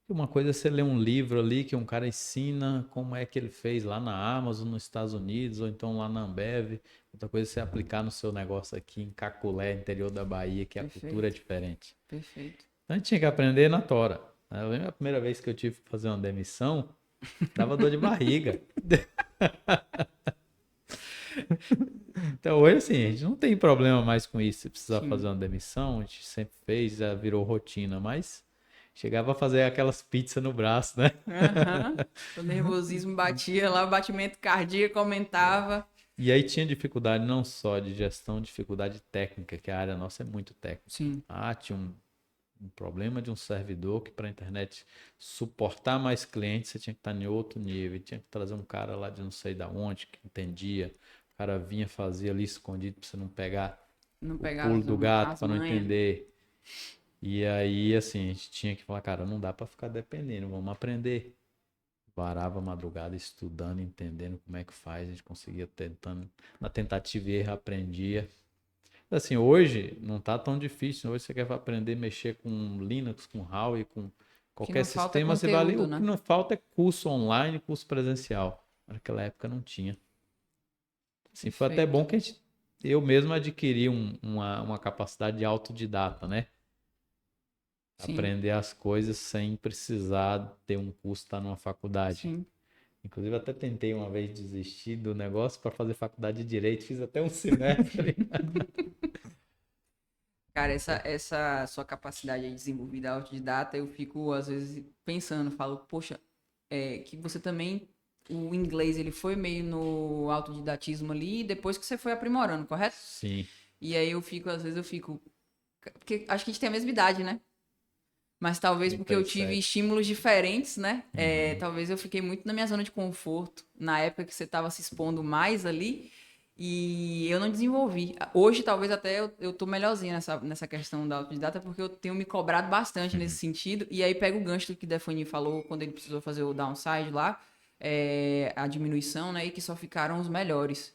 Uma coisa é você ler um livro ali que um cara ensina como é que ele fez lá na Amazon, nos Estados Unidos, ou então lá na Ambev. Outra coisa é você aplicar no seu negócio aqui em Caculé, interior da Bahia, que a cultura é diferente. Perfeito. Então a gente tinha que aprender na tora. Eu lembro a primeira vez que eu tive que fazer uma demissão, dava dor de barriga. Então hoje assim, a gente não tem problema mais com isso. Se precisar Sim. fazer uma demissão, a gente sempre fez, já virou rotina, mas chegava a fazer aquelas pizzas no braço, né? Aham. O nervosismo batia lá, o batimento cardíaco aumentava. E aí tinha dificuldade não só de gestão, dificuldade técnica, que a área nossa é muito técnica. Sim. Tinha um problema de um servidor que para a internet suportar mais clientes, você tinha que estar em outro nível. Tinha que trazer um cara lá de não sei da onde, que entendia. O cara vinha, fazia ali escondido para você não pegar Não o pegar pulo do gato, as para não manhas. entender. E aí, assim, a gente tinha que falar, cara, não dá para ficar dependendo, vamos aprender. Varava a madrugada estudando, entendendo como é que faz, a gente conseguia tentando, na tentativa e erro aprendia. Assim, hoje não tá tão difícil, hoje você quer aprender a mexer com Linux, com HAL e com Que qualquer não falta sistema, você vai ali, conteúdo, o que né? não falta é curso online, curso presencial. Naquela época não tinha. Assim, foi até Perfeito. bom que eu mesmo adquiri uma capacidade de autodidata, né? Sim, Aprender as coisas sem precisar ter um curso, estar numa faculdade. sim. Inclusive, até tentei uma vez desistir do negócio para fazer faculdade de Direito, fiz até um semestre. Cara, essa sua capacidade aí desenvolvida autodidata, eu fico, às vezes, pensando, falo, poxa, que você também, o inglês, ele foi meio no autodidatismo ali, depois que você foi aprimorando, correto? Sim, E aí eu fico, às vezes eu fico, porque acho que a gente tem a mesma idade, né? Mas talvez porque eu tive 37. estímulos diferentes, né? Uhum. Talvez eu fiquei muito na minha zona de conforto, na época que você estava se expondo mais ali, e eu não desenvolvi. Hoje, talvez até eu tô melhorzinho nessa questão da autodidata, porque eu tenho me cobrado bastante nesse sentido, e aí pega o gancho do que o Defani falou quando ele precisou fazer o downside lá, a diminuição, né? E que só ficaram os melhores.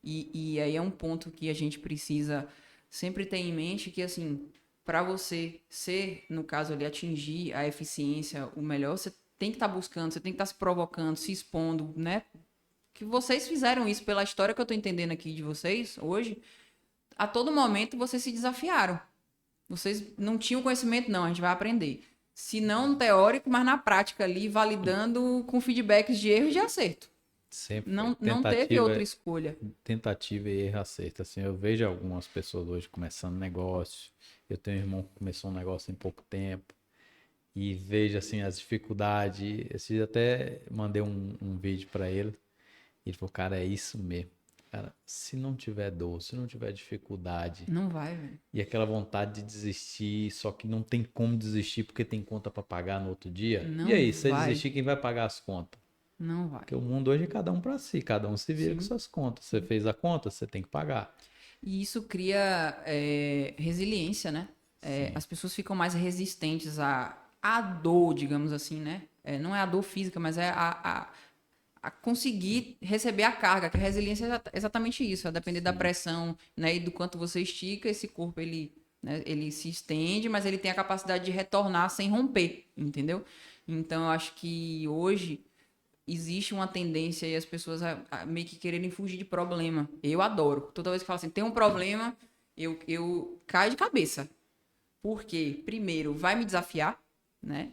E aí é um ponto que a gente precisa sempre ter em mente que, assim, para você ser, no caso ali, atingir a eficiência, o melhor, você tem que estar buscando, você tem que estar se provocando, se expondo, né? Que vocês fizeram isso pela história que eu tô entendendo aqui de vocês hoje. A todo momento vocês se desafiaram. Vocês não tinham conhecimento, não, a gente vai aprender. Se não no teórico, mas na prática ali, validando com feedbacks de erro e de acerto. Sempre foi Não teve outra escolha. tentativa e erro acerto. Assim, eu vejo algumas pessoas hoje começando negócio. Eu tenho um irmão que começou um negócio em pouco tempo. E vejo assim as dificuldades. Esse dia até mandei um vídeo para ele. E ele falou, cara, é isso mesmo. Cara, se não tiver dor, se não tiver dificuldade Não vai, velho. e aquela vontade de desistir, só que não tem como desistir porque tem conta para pagar no outro dia. E Não aí, se você vai. desistir, quem vai pagar as contas? Não vai. Porque o mundo hoje é cada um para si, cada um se vira com Sim. suas contas. Você fez a conta, você tem que pagar. E isso cria resiliência, né? Sim, As pessoas ficam mais resistentes à dor, digamos assim, né? Não é a dor física, mas é a conseguir receber a carga, que a resiliência é exatamente isso, a depender da sim. pressão, né? E do quanto você estica, esse corpo, ele, né, ele se estende, mas ele tem a capacidade de retornar sem romper, entendeu? Então, eu acho que hoje existe uma tendência e as pessoas a meio que quererem fugir de problema. Eu adoro. Toda vez que falo assim, tem um problema, eu caio de cabeça. Porque, primeiro, vai me desafiar, né?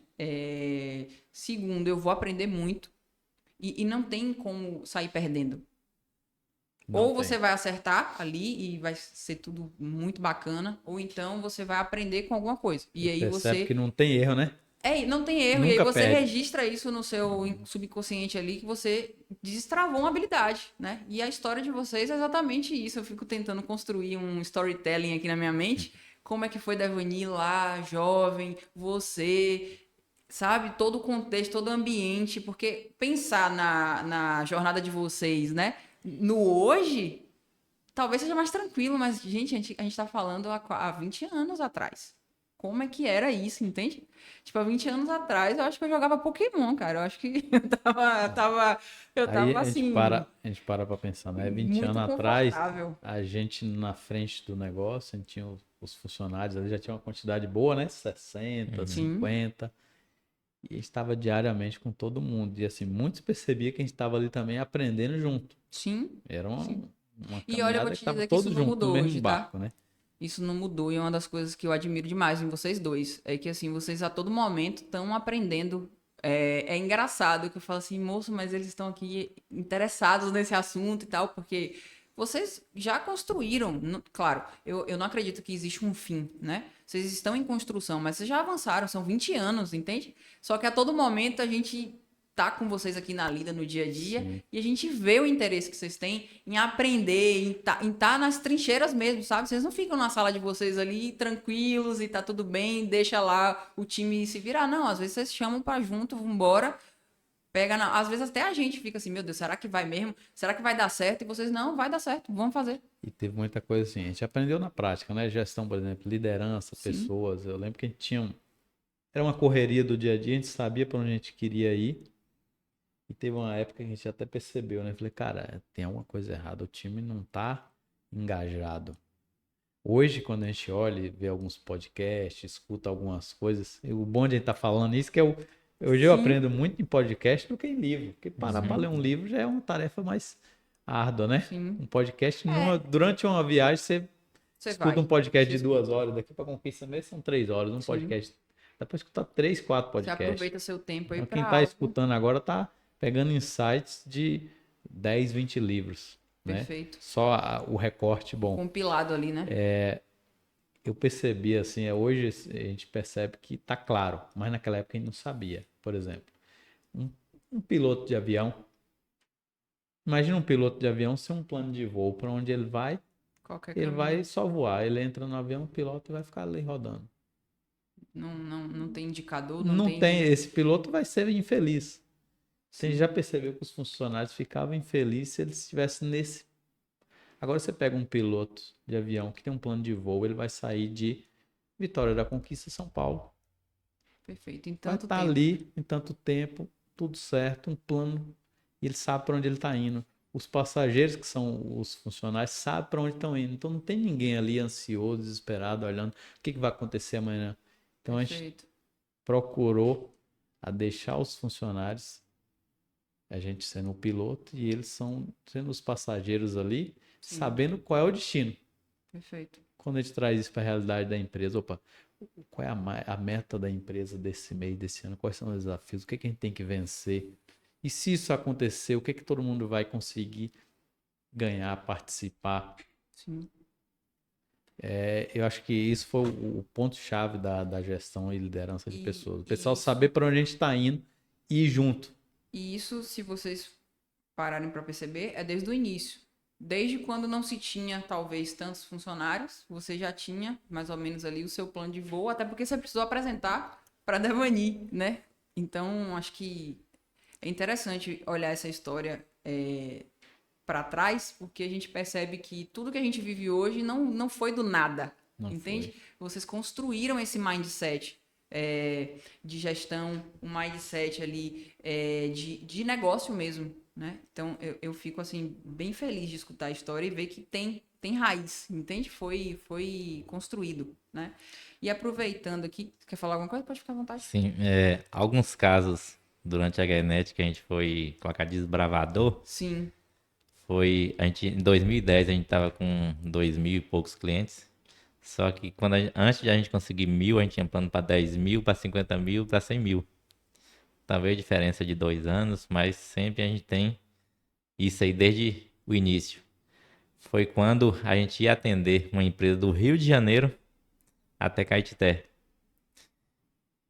Segundo, eu vou aprender muito. E não tem como sair perdendo. Não Ou tem. você vai acertar ali e vai ser tudo muito bacana, ou então você vai aprender com alguma coisa. E aí Percebe que você não tem erro, né? não tem erro, e aí Nunca você perde. registra isso no seu subconsciente ali, que você destravou uma habilidade, né? E a história de vocês é exatamente isso. Eu fico tentando construir um storytelling aqui na minha mente. Como é que foi Devani lá, jovem, você, sabe? Todo o contexto, todo o ambiente, porque pensar na jornada de vocês, né? No hoje, talvez seja mais tranquilo, mas, gente, a gente tá falando há 20 anos atrás. como é que era isso, entende? Tipo, há 20 anos atrás, eu acho que eu jogava Pokémon, cara. Eu acho que eu Aí tava assim, a gente para pra pensar, né? 20 muito anos atrás, confortável. a gente na frente do negócio, a gente tinha os funcionários ali, já tinha uma quantidade boa, né? 60, Sim, 50. E estava diariamente com todo mundo. E assim, muitos percebiam que a gente estava ali também aprendendo junto. sim, Era sim. uma E olha, eu vou caminhada que te estava dizer que isso todos não juntos no mudou mesmo hoje, tá? barco, né? Isso não mudou e é uma das coisas que eu admiro demais em vocês dois. É que, assim, vocês a todo momento estão aprendendo. É engraçado que eu falo assim, moço, mas eles estão aqui interessados nesse assunto e tal, porque vocês já construíram. Claro, eu não acredito que existe um fim, né? Vocês estão em construção, mas vocês já avançaram, são 20 anos, entende? Só que a todo momento a gente tá com vocês aqui na lida, no dia a dia, Sim. e a gente vê o interesse que vocês têm em aprender, em tá nas trincheiras mesmo, sabe? Vocês não ficam na sala de vocês ali tranquilos e tá tudo bem, deixa lá o time se virar. Não, às vezes vocês chamam pra junto, vambora, às vezes até a gente fica assim, meu Deus, será que vai mesmo? Será que vai dar certo? E vocês, não, vai dar certo, vamos fazer. E teve muita coisa assim. A gente aprendeu na prática, né? Gestão, por exemplo, liderança, Sim, pessoas. Eu lembro que a gente tinha. Era uma correria do dia a dia, a gente sabia para onde a gente queria ir. E teve uma época que a gente até percebeu, né? Eu falei, cara, tem alguma coisa errada, o time não tá engajado. Hoje, quando a gente olha e vê alguns podcasts, escuta algumas coisas, e o bom de a gente tá falando isso, que hoje eu sim, aprendo muito em podcast do que em livro. Porque parar para ler Uhum. um livro já é uma tarefa mais árdua, né? sim. Um podcast, É, durante uma viagem, você você escuta um vai. podcast Você de escuta. 2 horas, daqui para Conquista mesmo são 3 horas, um Sim. podcast. Dá para escutar 3, 4 Você podcasts. aproveita seu tempo aí Então, pra quem está algo. escutando agora está pegando insights de 10, 20 livros, né? Perfeito. Só o recorte bom. Compilado ali, né? Eu percebi assim, hoje a gente percebe que tá claro, mas naquela época a gente não sabia. Por exemplo, um, um piloto de avião, imagina um piloto de avião ser um plano de voo para onde Qualquer ele vai caminho. só voar, ele entra no avião, o piloto vai ficar ali rodando. Não tem indicador, não Não tem, tem. esse piloto vai ser infeliz. Você já Sim, percebeu que os funcionários ficavam infelizes se eles estivessem nesse. Agora você pega um piloto de avião que tem um plano de voo, ele vai sair de Vitória da Conquista, São Paulo. perfeito. Em Vai tanto estar tempo. ali em tanto tempo, tudo certo, um plano, e ele sabe para onde ele está indo. Os passageiros, que são os funcionários, sabem para onde estão indo. Então não tem ninguém ali ansioso, desesperado, olhando o que vai acontecer amanhã. Então a gente Perfeito. procurou a deixar os funcionários, a gente sendo o piloto, e eles sendo os passageiros ali, Sim, sabendo qual é o destino. perfeito. Quando a gente traz isso para a realidade da empresa, opa, qual é a meta da empresa desse mês, desse ano? Quais são os desafios? O que, que a gente tem que vencer? E se isso acontecer, o que, que todo mundo vai conseguir ganhar, participar? Sim. Eu acho que isso foi o ponto-chave da gestão e liderança de pessoas. O E pessoal isso, saber para onde a gente está indo e ir junto. e isso, se vocês pararem para perceber, é desde o início. Desde quando não se tinha, talvez, tantos funcionários, você já tinha mais ou menos ali o seu plano de voo, até porque você precisou apresentar para a Devani, né? Então, acho que é interessante olhar essa história para trás, porque a gente percebe que tudo que a gente vive hoje não foi do nada, Não entende? foi. Vocês construíram esse mindset de gestão, um mindset ali de negócio mesmo, né? Então eu fico assim bem feliz de escutar a história e ver que tem raiz, entende? Foi construído, né? E aproveitando aqui, quer falar alguma coisa? Pode ficar à vontade. Sim, alguns casos durante a Gainete que a gente foi colocar desbravador, Sim, em 2010 a gente tava com 2.000 e poucos clientes, só que antes de a gente conseguir 1.000, a gente tinha plano para 10.000, para 50.000, para 100.000. Talvez diferença de 2 anos, mas sempre a gente tem isso aí desde o início. Foi quando a gente ia atender uma empresa do Rio de Janeiro até Caetité.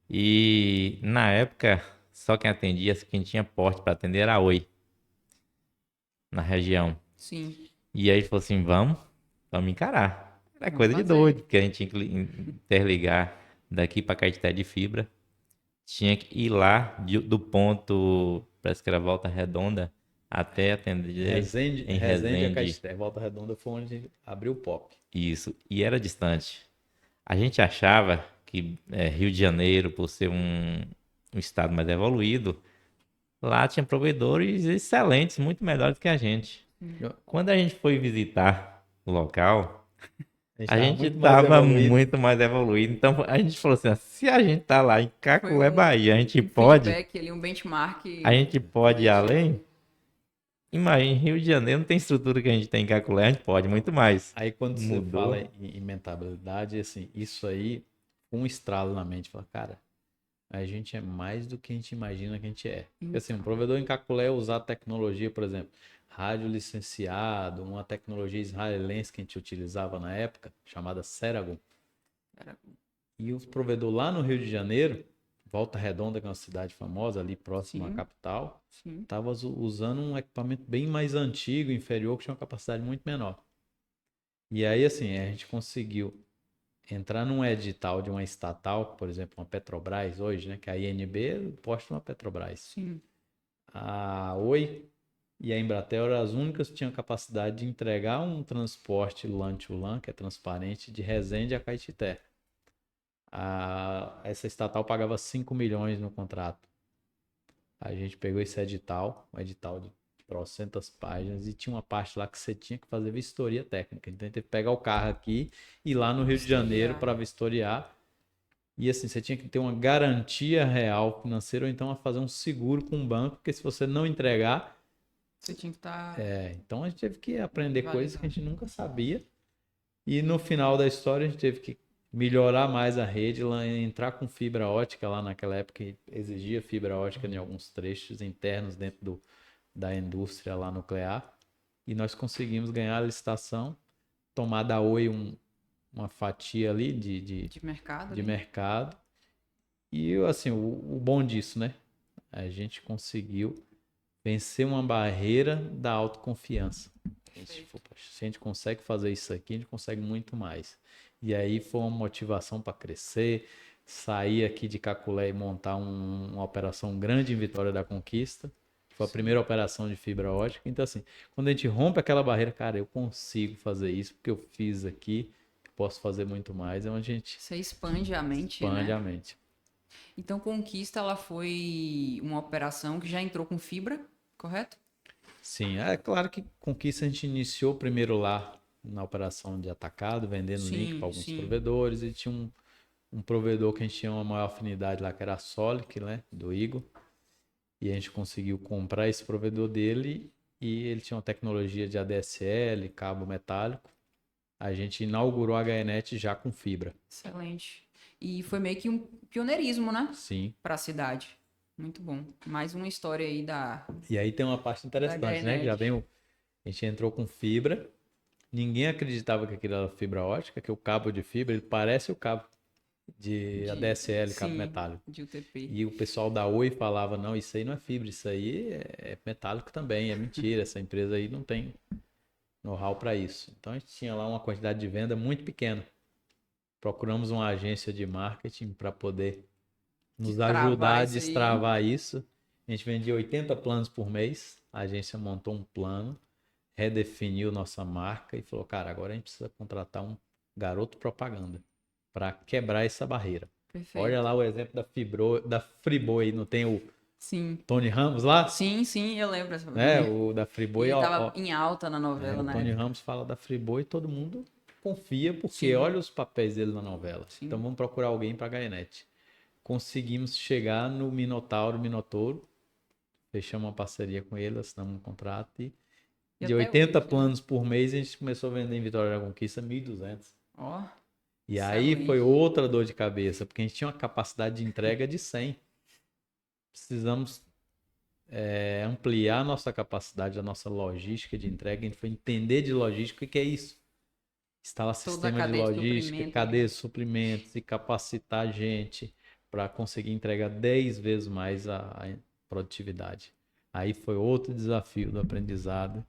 E na época, só quem atendia, quem tinha porte para atender era a Oi, na região. sim, E aí ele falou assim: vamos encarar. Era vamos coisa de fazer. doido, porque a gente tinha que interligar daqui para Caetité de fibra. Tinha que ir lá do ponto, parece que era Volta Redonda, até atender em Resende a Resende. Caetité. Volta Redonda foi onde abriu o POP. Isso. E era distante. A gente achava que Rio de Janeiro, por ser um estado mais evoluído, lá tinha provedores excelentes, muito melhores que a gente. Quando a gente foi visitar o local, a gente estava muito mais evoluído. Então a gente falou assim, ó, se a gente tá lá em Caculé, Bahia, a gente pode... feedback ali, um benchmark. A gente pode ir além? Imagina, em Rio de Janeiro não tem estrutura que a gente tem em Caculé, a gente pode muito mais. Aí quando você Mudou. fala em mentabilidade, assim, isso aí, um estralo na mente, fala, cara, a gente é mais do que a gente imagina que a gente é. Porque, assim, um provedor em Caculé usar tecnologia, por exemplo, rádio licenciado, uma tecnologia israelense que a gente utilizava na época, chamada Ceragon. E os provedores lá no Rio de Janeiro, Volta Redonda, que é uma cidade famosa, ali próximo à capital, estava usando um equipamento bem mais antigo, inferior, que tinha uma capacidade muito menor. E aí, assim, a gente conseguiu entrar num edital de uma estatal, por exemplo, uma Petrobras hoje, né? Que a INB posta uma Petrobras. Sim. A Oi e a Embratel eram as únicas que tinham capacidade de entregar um transporte LAN-to-LAN, que é transparente, de Resende a Caetité. Essa estatal pagava 5 milhões no contrato. A gente pegou esse edital, um edital de trocentas páginas, e tinha uma parte lá que você tinha que fazer vistoria técnica. Então, a gente teve que pegar o carro aqui e ir lá no Rio de Janeiro para vistoriar. E assim, você tinha que ter uma garantia real financeira, ou então a fazer um seguro com o banco, porque se você não entregar... Você tinha que estar... então a gente teve que aprender coisas que a gente nunca sabia. E no final da história a gente teve que melhorar mais a rede, lá, entrar com fibra ótica lá naquela época, exigia fibra ótica em alguns trechos internos dentro da indústria lá nuclear. E nós conseguimos ganhar a licitação, tomar da Oi uma fatia ali de mercado. E assim, o bom disso, né? A gente conseguiu vencer uma barreira da autoconfiança. Se a gente consegue fazer isso aqui, a gente consegue muito mais. E aí foi uma motivação para crescer, sair aqui de Caculé e montar uma operação grande em Vitória da Conquista. Foi a primeira operação de fibra ótica. Então, assim, quando a gente rompe aquela barreira, cara, eu consigo fazer isso, porque eu fiz aqui, posso fazer muito mais. É onde a gente... Você expande a mente, expande né? a mente. Então, Conquista, ela foi uma operação que já entrou com fibra, correto? Sim, é claro que Conquista a gente iniciou primeiro lá na operação de atacado, vendendo link para alguns provedores, e tinha um provedor que a gente tinha uma maior afinidade lá, que era a Solic, né, do Igor, e a gente conseguiu comprar esse provedor dele, e ele tinha uma tecnologia de ADSL, cabo metálico. A gente inaugurou a HNet já com fibra. Excelente. E foi meio que um pioneirismo, né? Sim. Para a cidade. Muito bom. Mais uma história aí da... E aí tem uma parte interessante, né? Já vem a gente entrou com fibra. Ninguém acreditava que aquilo era fibra ótica, que o cabo de fibra, ele parece o cabo de ADSL, cabo metálico. De UTP. E o pessoal da Oi falava, não, isso aí não é fibra, isso aí é metálico também, é mentira, essa empresa aí não tem know-how para isso. Então a gente tinha lá uma quantidade de venda muito pequena. Procuramos uma agência de marketing para poder nos ajudar a destravar isso. A gente vendia 80 planos por mês, a agência montou um plano, redefiniu nossa marca e falou, cara, agora a gente precisa contratar um garoto propaganda para quebrar essa barreira. Perfeito. Olha lá o exemplo da Friboi, não tem o Tony Ramos lá? Sim, eu lembro. O da Friboi. Ele estava em alta na novela, né? O Tony Ramos fala da Friboi e todo mundo confia, porque olha os papéis dele na novela. Sim. Então vamos procurar alguém para a HNet. Conseguimos chegar no Minotouro, fechamos uma parceria com ele, assinamos um contrato e de 80 planos por mês a gente começou a vender em Vitória da Conquista 1.200. E aí foi outra dor de cabeça, porque a gente tinha uma capacidade de entrega de 100. Precisamos ampliar a nossa capacidade, a nossa logística de entrega. A gente foi entender de logística, o que é isso? Instalar sistema de logística, cadeia de suprimentos e capacitar a gente para conseguir entregar 10 vezes mais a produtividade. Aí foi outro desafio do aprendizado.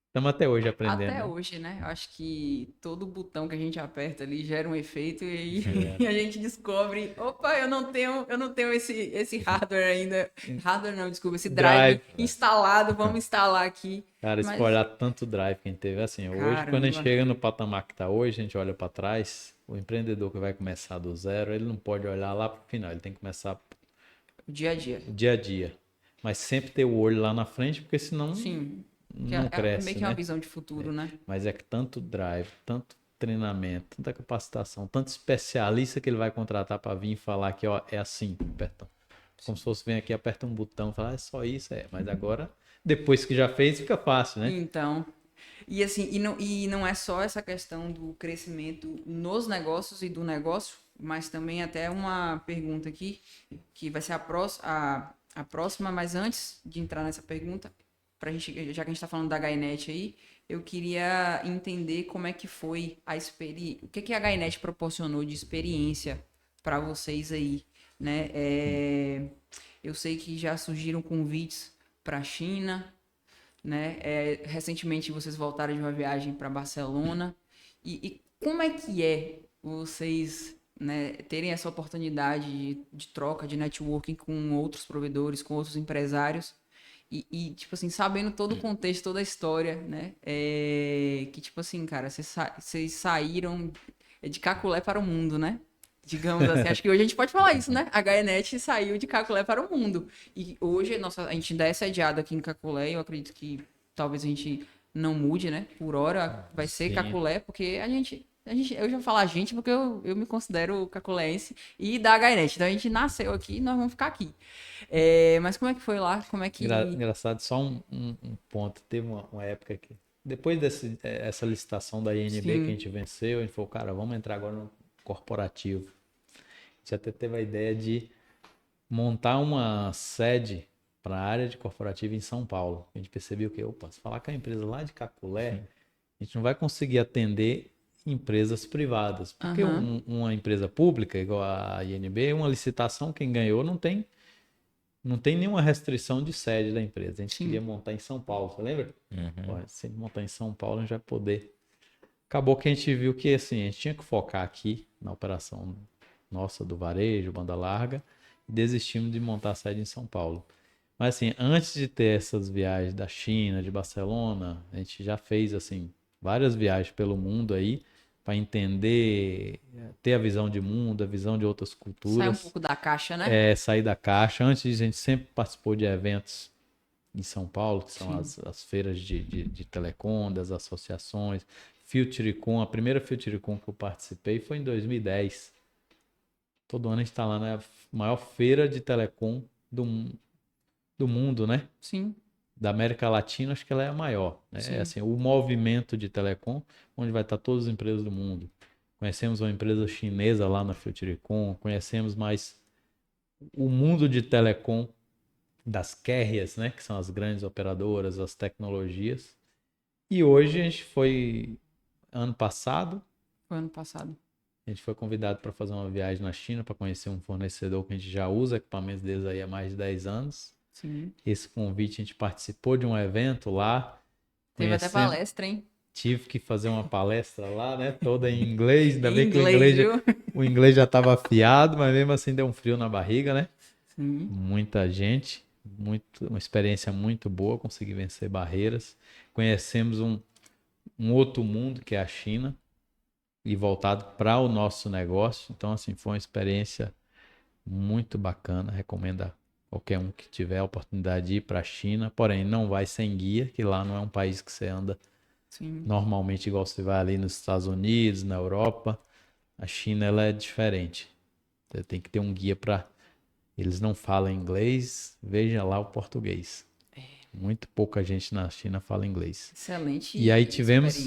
Estamos até hoje aprendendo. Até hoje, né? Acho que todo botão que a gente aperta ali gera um efeito e a gente descobre, opa, eu não tenho esse hardware ainda. Hardware não, desculpa, esse drive instalado, vamos instalar aqui. Cara, se for olhar tanto drive que a gente teve, assim, hoje quando a gente chega no patamar que está hoje, a gente olha para trás, O empreendedor que vai começar do zero, ele não pode olhar lá para o final, ele tem que começar O dia a dia. dia a dia. Mas sempre ter o olho lá na frente, porque senão Sim. Que não é cresce, meio que uma né? visão de futuro, né? Mas é que tanto drive, tanto treinamento, tanta capacitação, tanto especialista que ele vai contratar para vir e falar que ó, é assim, aperta. Como se fosse vir aqui, aperta um botão e falar, é só isso, é. Mas agora, depois que já fez, fica fácil, né? Então, e assim, e não é só essa questão do crescimento nos negócios e do negócio, mas também até uma pergunta aqui, que vai ser a próxima, mas antes de entrar nessa pergunta, pra gente, já que a gente tá falando da Gainet aí, eu queria entender como é que foi a experiência, o que que a Gainet proporcionou de experiência para vocês aí, né? Eu sei que já surgiram convites para a China, né? Recentemente vocês voltaram de uma viagem para Barcelona. E como é vocês, né, terem essa oportunidade de troca, de networking com outros provedores, com outros empresários? Tipo assim, sabendo todo o contexto, toda a história, né? Que, tipo assim, cara, vocês saíram de Caculé para o mundo, né? Digamos assim, acho que hoje a gente pode falar isso, né? A Gaenet saiu de Caculé para o mundo. E hoje, a gente ainda é sediado aqui em Caculé, eu acredito que talvez a gente não mude, né? Por hora vai ser Sim. Caculé, porque eu já vou falar a gente, porque eu me considero caculéense e da Gaenet. Então a gente nasceu aqui e nós vamos ficar aqui. Mas como é que foi lá? Como é que... Engraçado, só um ponto. Teve uma época que, depois essa licitação da INB Sim. que a gente venceu, a gente falou, cara, vamos entrar agora no corporativo. A gente até teve a ideia de montar uma sede para a área de corporativo em São Paulo. A gente percebeu que, opa, se falar com a empresa lá de Caculé, a gente não vai conseguir atender empresas privadas. Porque uma empresa pública, igual a INB, uma licitação, quem ganhou não tem nenhuma restrição de sede da empresa. A gente queria montar em São Paulo, você lembra? Olha, se a gente montar em São Paulo, a gente vai poder. Acabou que a gente viu que assim, a gente tinha que focar aqui na operação nossa do varejo, banda larga, e desistimos de montar a sede em São Paulo. Mas assim, antes de ter essas viagens da China, de Barcelona, a gente já fez assim várias viagens pelo mundo aí para entender, ter a visão de mundo, a visão de outras culturas. Sai um pouco da caixa, né? Sair da caixa. Antes disso, a gente sempre participou de eventos em São Paulo, que são as feiras de telecom, das associações. Futurecom, a primeira Futurecom que eu participei foi em 2010. Todo ano a gente está lá na maior feira de telecom do mundo, né? Sim. Da América Latina, acho que ela é a maior. Né? Sim. É assim, o movimento de telecom, onde vai estar todas as empresas do mundo. Conhecemos uma empresa chinesa lá na Futurecom, conhecemos mais o mundo de telecom das carriers, né? Que são as grandes operadoras, as tecnologias. E hoje a gente foi, ano passado, Foi ano passado. a gente foi convidado para fazer uma viagem na China para conhecer um fornecedor que a gente já usa equipamentos deles aí há mais de 10 anos. Sim. Esse convite, a gente participou de um evento lá. Teve até palestra, hein? Tive que fazer uma palestra lá, né? Toda em inglês. Ainda bem que viu? o inglês já estava afiado, mas mesmo assim deu um frio na barriga, né? Sim. Muita gente, uma experiência muito boa, consegui vencer barreiras. Conhecemos um outro mundo que é a China e voltado para o nosso negócio. Então, assim, foi uma experiência muito bacana. Recomendo a qualquer um que tiver a oportunidade de ir para a China. Porém, não vai sem guia, que lá não é um país que você anda normalmente igual você vai ali nos Estados Unidos, na Europa. A China, ela é diferente. Você tem que ter um guia para... Eles não falam inglês, veja lá o português. Muito pouca gente na China fala inglês. Excelente. E aí tivemos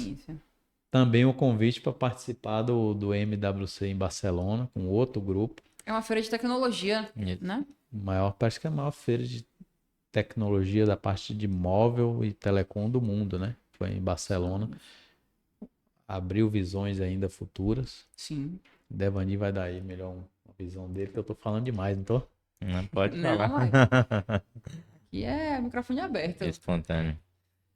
também o convite para participar do MWC em Barcelona, com outro grupo. É uma feira de tecnologia, né? Parece que é a maior feira de tecnologia da parte de móvel e telecom do mundo, né? Foi em Barcelona. Abriu visões ainda futuras. Sim. Devani vai dar aí melhor uma visão dele, que eu tô falando demais, não tô? Não pode falar. Aqui é microfone aberto. Espontâneo.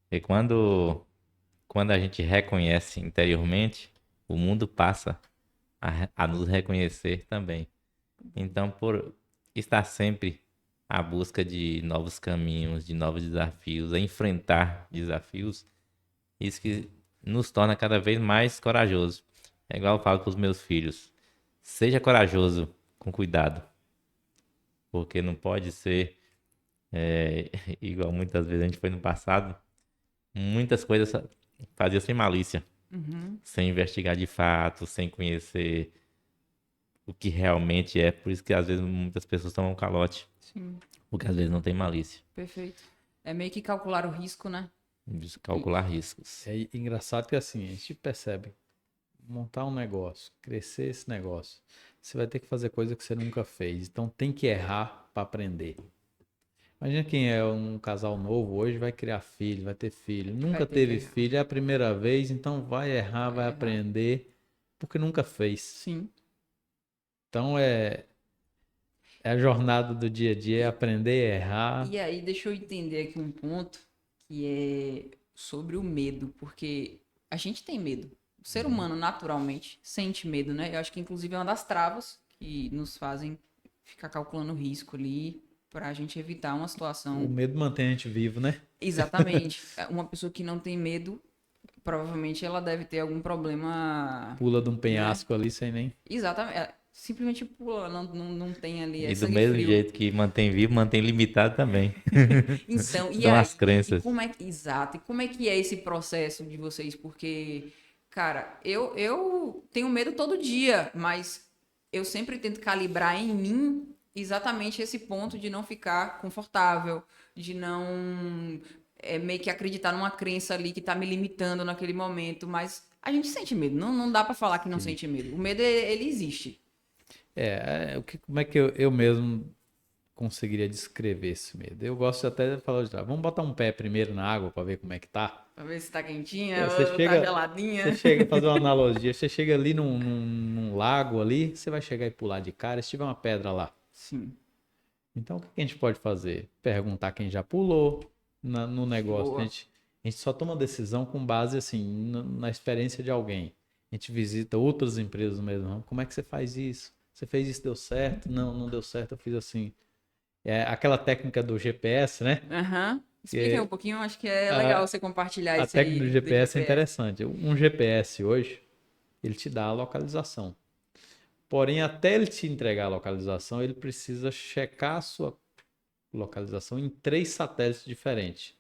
E quando a gente reconhece interiormente, o mundo passa a nos reconhecer também. Então, por estar sempre à busca de novos caminhos, de novos desafios, a enfrentar desafios, isso que nos torna cada vez mais corajosos. É igual eu falo com os meus filhos. Seja corajoso, com cuidado. Porque não pode ser igual muitas vezes a gente foi no passado. Muitas coisas fazia sem malícia. Uhum. Sem investigar de fato, sem conhecer o que realmente é. Por isso que às vezes muitas pessoas tomam calote. Sim, Porque às vezes não tem malícia. perfeito. É meio que calcular o risco, né? De calcular riscos. É engraçado que assim, a gente percebe, montar um negócio, crescer esse negócio, você vai ter que fazer coisa que você nunca fez. Então tem que errar para aprender. Imagina quem é um casal novo hoje, vai criar filho, vai ter filho. Vai Nunca ter que teve errar. filho, é a primeira vez, então vai errar, Vai vai errar. aprender, porque nunca fez. Sim. Então é a jornada do dia a dia, é aprender a errar. E aí, deixa eu entender aqui um ponto que é sobre o medo, porque a gente tem medo. O ser humano, naturalmente, sente medo, né? Eu acho que, inclusive, é uma das travas que nos fazem ficar calculando o risco ali pra gente evitar uma O situação. medo mantém a gente vivo, né? Exatamente. Uma pessoa que não tem medo, provavelmente ela deve ter algum problema. Pula de um penhasco ali sem nem. Exatamente. Simplesmente pula, não tem ali, é E do sangue mesmo frio. jeito que mantém vivo, mantém limitado também. Então, e São aí? as crenças. Exato. E como é que é esse processo de vocês? Porque, cara, eu tenho medo todo dia, mas eu sempre tento calibrar em mim exatamente esse ponto de não ficar confortável, de não meio que acreditar numa crença ali que tá me limitando naquele momento. Mas a gente sente medo, não dá pra falar que não Sim. sente medo. O medo, ele existe. Como é que eu mesmo conseguiria descrever esse medo? Eu gosto até de falar vamos botar um pé primeiro na água para ver como é que tá. Pra ver se tá quentinha Você ou tá chega, geladinha. você chega a fazer uma analogia, você chega ali num lago ali, você vai chegar e pular de cara, se tiver uma pedra lá. Sim. Então o que a gente pode fazer? Perguntar quem já pulou no negócio. Boa. A gente só toma decisão com base assim na experiência de alguém. A gente visita outras empresas no mesmo ramo. Como é que você faz isso? Você fez isso, deu certo? Não, não deu certo, eu fiz assim. É aquela técnica do GPS, né? Aham. Explica aí Que um pouquinho, acho que é a, legal você compartilhar a isso técnica do aí do GPS é GPS. interessante. Um GPS hoje, ele te dá a localização. Porém, até ele te entregar a localização, ele precisa checar a sua localização em 3 satélites diferentes.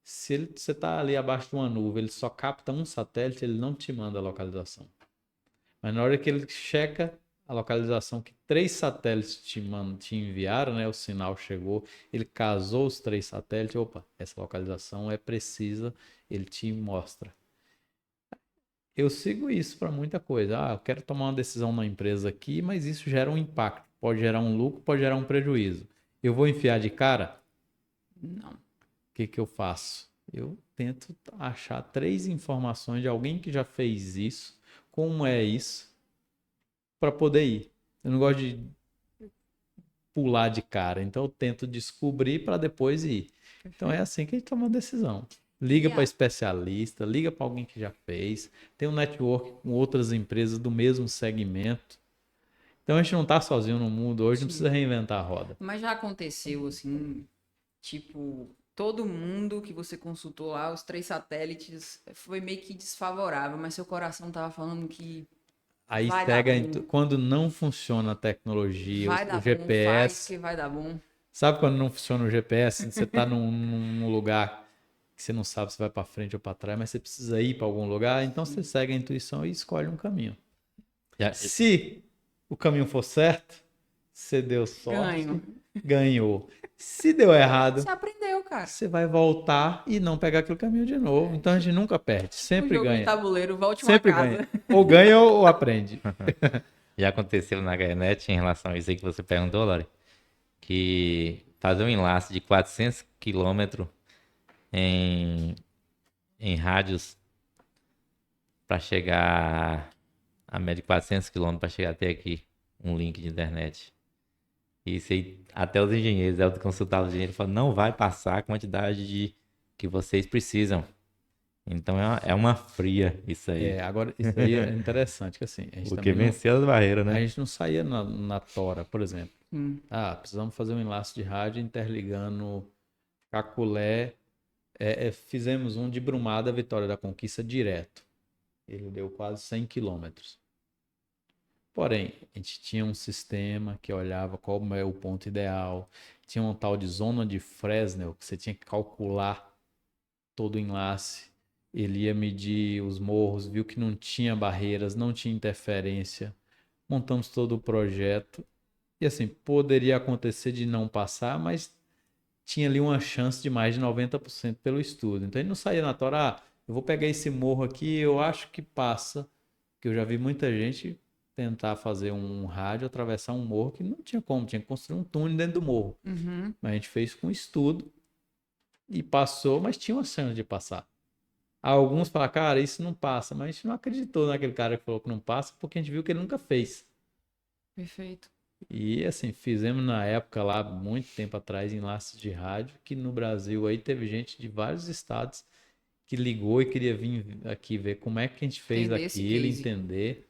Se você está ali abaixo de uma nuvem, ele só capta um satélite, ele não te manda a localização. Mas na hora que ele checa a localização que 3 satélites te enviaram, né? O sinal chegou, ele casou os 3 satélites, opa, essa localização é precisa, ele te mostra. Eu sigo isso para muita coisa. Eu quero tomar uma decisão na empresa aqui, mas isso gera um impacto. Pode gerar um lucro, pode gerar um prejuízo. Eu vou enfiar de cara? Não. O que eu faço? Eu tento achar 3 informações de alguém que já fez isso, como é isso, para poder ir. Eu não gosto de pular de cara, então eu tento descobrir para depois ir. Então é assim que a gente toma uma decisão. Liga para especialista, liga para alguém que já fez, tem um network com outras empresas do mesmo segmento. Então a gente não está sozinho no mundo hoje, não precisa reinventar a roda. Mas já aconteceu, assim, tipo, todo mundo que você consultou lá, os 3 satélites, foi meio que desfavorável, mas seu coração tava falando que Aí vai dar pega bom, quando não funciona a tecnologia, vai o dar bom, faz GPS. que vai dar bom. Sabe quando não funciona o GPS? Você está num lugar que você não sabe se vai para frente ou para trás, mas você precisa ir para algum lugar, então você segue a intuição e escolhe um caminho. Já- Se o caminho for certo, você deu sorte, Ganho. ganhou. Se deu errado, Você aprendeu, cara. você vai voltar e não pegar aquele caminho de novo. Então a gente nunca perde, O sempre jogo de ganha. tabuleiro, volte uma Sempre casa. ganha. Ou ganha ou aprende. Já aconteceu na Gainete em relação a isso aí que você perguntou, Lore, que fazer um enlace de 400 quilômetros em rádios para chegar a média de 400 quilômetros para chegar até aqui um link de internet. Isso aí, até os engenheiros, eu consultava os engenheiros, falaram, não vai passar a quantidade de que vocês precisam. Então é uma fria isso aí. Agora, isso aí é interessante, que assim, a gente Porque também não, venceu as barreiras, a né? gente não saía na tora, por exemplo. Hum. Precisamos fazer um enlace de rádio interligando Caculé. Fizemos um de Brumada, Vitória da Conquista direto. Ele deu quase 100 quilômetros. Porém, a gente tinha um sistema que olhava qual é o ponto ideal. Tinha um tal de zona de Fresnel, que você tinha que calcular todo o enlace. Ele ia medir os morros, viu que não tinha barreiras, não tinha interferência. Montamos todo o projeto. E assim, poderia acontecer de não passar, mas tinha ali uma chance de mais de 90% pelo estudo. Então ele não saía na tora, eu vou pegar esse morro aqui, eu acho que passa. Porque eu já vi muita gente tentar fazer um rádio, atravessar um morro que não tinha como, tinha que construir um túnel dentro do morro. Uhum. Mas a gente fez com estudo e passou, mas tinha uma chance de passar. Alguns falaram, cara, isso não passa, mas a gente não acreditou naquele cara que falou que não passa, porque a gente viu que ele nunca fez. Perfeito. E assim, fizemos na época lá, muito tempo atrás, enlaces de rádio, que no Brasil aí teve gente de vários estados que ligou e queria vir aqui ver como é que a gente fez Entender esse aquilo, case. entender.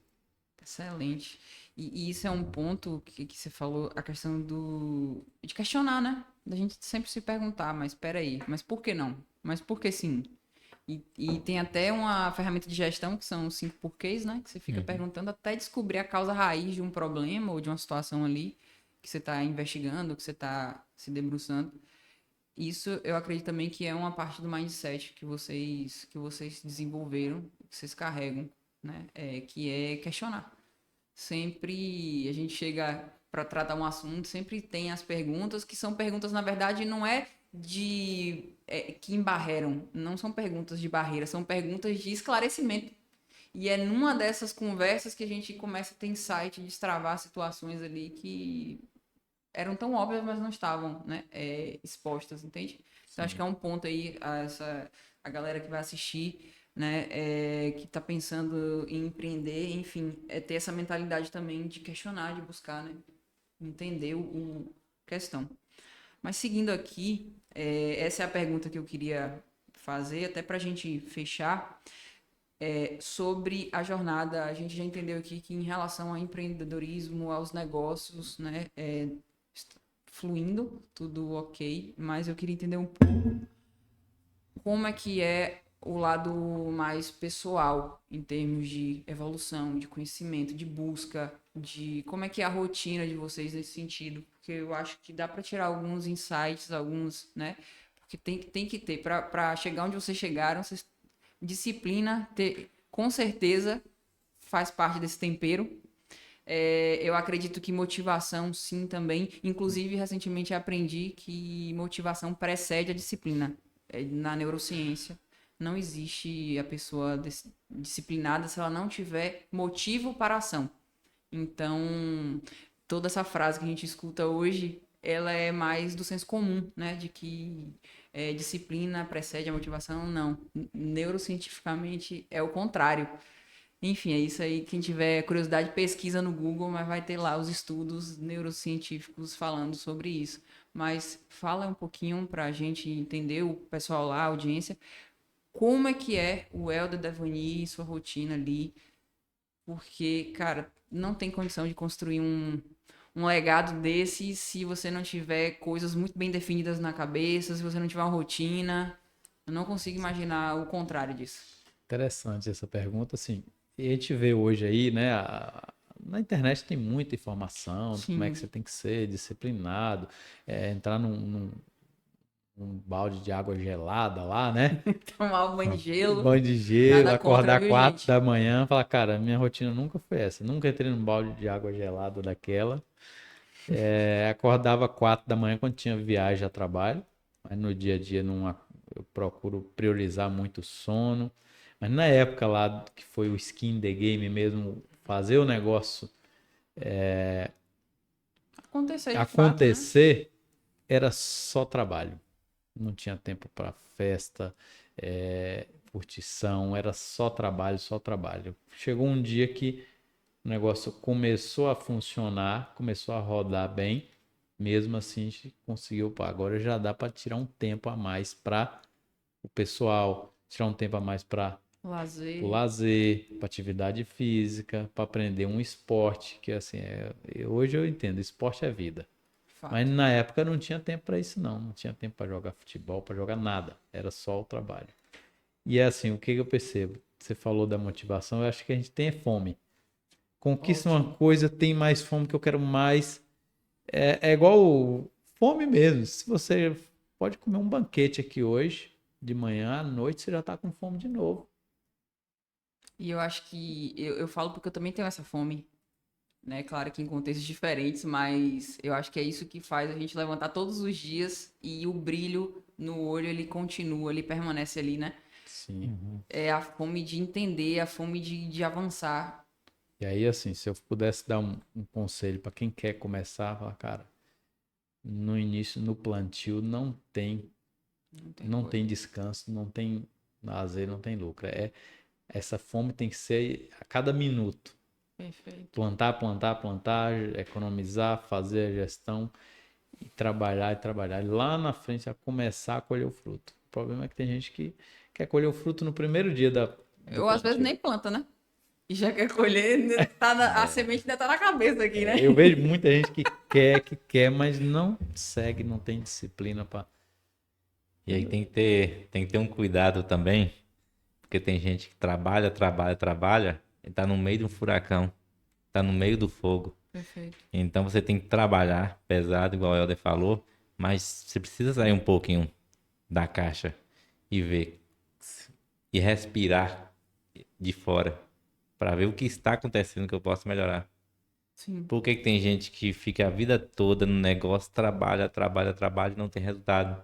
Excelente. E isso é um ponto que você falou, a questão de questionar, né? Da gente sempre se perguntar, mas peraí, mas por que não? Mas por que sim? E tem até uma ferramenta de gestão, que são os 5 porquês, né? Que você fica perguntando até descobrir a causa raiz de um problema ou de uma situação ali que você está investigando, que você está se debruçando. Isso eu acredito também que é uma parte do mindset que vocês desenvolveram, que vocês carregam, né? Que é questionar. Sempre a gente chega para tratar um assunto, sempre tem as perguntas, que são perguntas, na verdade, não é que embarreram, não são perguntas de barreira, são perguntas de esclarecimento. E é numa dessas conversas que a gente começa a ter insight, destravar situações ali que eram tão óbvias, mas não estavam, né, expostas, entende? Então acho que é um ponto aí a galera que vai assistir, né, que está pensando em empreender, enfim, ter essa mentalidade também de questionar, de buscar, né, entender o questão. Mas seguindo aqui, essa é a pergunta que eu queria fazer, até para a gente fechar, sobre a jornada. A gente já entendeu aqui que em relação ao empreendedorismo, aos negócios, né, fluindo, tudo ok, mas eu queria entender um pouco como é que é o lado mais pessoal, em termos de evolução, de conhecimento, de busca, de como é que é a rotina de vocês nesse sentido, porque eu acho que dá para tirar alguns insights, alguns, né? Porque tem que ter, para chegar onde vocês chegaram, disciplina, com certeza faz parte desse tempero. Eu acredito que motivação, sim, também. Inclusive, recentemente aprendi que motivação precede a disciplina. Na neurociência, não existe a pessoa disciplinada se ela não tiver motivo para a ação. Então, toda essa frase que a gente escuta hoje, ela é mais do senso comum, né? De que disciplina precede a motivação. Não. Neurocientificamente é o contrário. Enfim, é isso aí. Quem tiver curiosidade, pesquisa no Google, mas vai ter lá os estudos neurocientíficos falando sobre isso. Mas fala um pouquinho para a gente entender, o pessoal lá, a audiência, como é que é o Helder Devani e sua rotina ali. Porque, cara, não tem condição de construir um legado desse se você não tiver coisas muito bem definidas na cabeça, se você não tiver uma rotina. Eu não consigo imaginar o contrário disso. Interessante essa pergunta, assim. E a gente vê hoje aí, né? Na internet tem muita informação de como é que Sim. você tem que ser disciplinado, entrar num balde de água gelada lá, né? Tomar um banho de gelo. Banho de gelo, Nada contra, acordar viu, 4 gente? da manhã, falar, cara, minha rotina nunca foi essa. Nunca entrei num balde de água gelada daquela. Acordava 4 da manhã quando tinha viagem a trabalho, mas no dia a dia não, eu procuro priorizar muito o sono. Mas na época lá que foi o skin the game mesmo, fazer o negócio Acontecer de fato, né? acontecer, era só trabalho. Não tinha tempo para festa, curtição, era só trabalho, só trabalho. Chegou um dia que o negócio começou a funcionar, começou a rodar bem. Mesmo assim, a gente conseguiu. Pá, agora já dá para tirar um tempo a mais para o pessoal, tirar um tempo a mais para o Lazer, lazer, para atividade física, para aprender um esporte, que assim, hoje eu entendo, esporte é vida. Mas fato. na época não tinha tempo para isso não, não tinha tempo para jogar futebol, para jogar nada, era só o trabalho. E é assim, o que eu percebo? você falou da motivação, eu acho que a gente tem fome. Conquista Ótimo. uma coisa, tem mais fome que eu quero mais. É igual fome mesmo. Se você pode comer um banquete aqui hoje, de manhã, à noite, você já tá com fome de novo. E eu acho que eu falo porque eu também tenho essa fome, né? Claro que em contextos diferentes, mas eu acho que é isso que faz a gente levantar todos os dias e o brilho no olho ele continua, ele permanece ali, né? Sim. Uhum. É a fome de entender, a fome de avançar. E aí, assim, se eu pudesse dar um conselho para quem quer começar, falar, cara, no início, no plantio, Não tem não coisa. tem descanso, não tem lazer, não tem lucro. Essa fome tem que ser a cada minuto. Perfeito. Plantar, plantar, plantar, economizar, fazer a gestão e trabalhar e trabalhar. E lá na frente, a começar a colher o fruto. O problema é que tem gente que quer colher o fruto no primeiro dia do Eu às vezes plantio. nem planta, né? E já quer colher, né? A semente ainda tá na cabeça aqui, né? Eu vejo muita gente que quer, mas não segue, não tem disciplina para. E aí tem que ter um cuidado também, porque tem gente que trabalha, trabalha, trabalha e tá no meio de um furacão, tá no meio do fogo. Perfeito. Então você tem que trabalhar pesado, igual o Helder falou, mas você precisa sair um pouquinho da caixa e ver e respirar de fora para ver o que está acontecendo que eu posso melhorar. Sim. Por que que tem gente que fica a vida toda no negócio, trabalha, trabalha, trabalha e não tem resultado?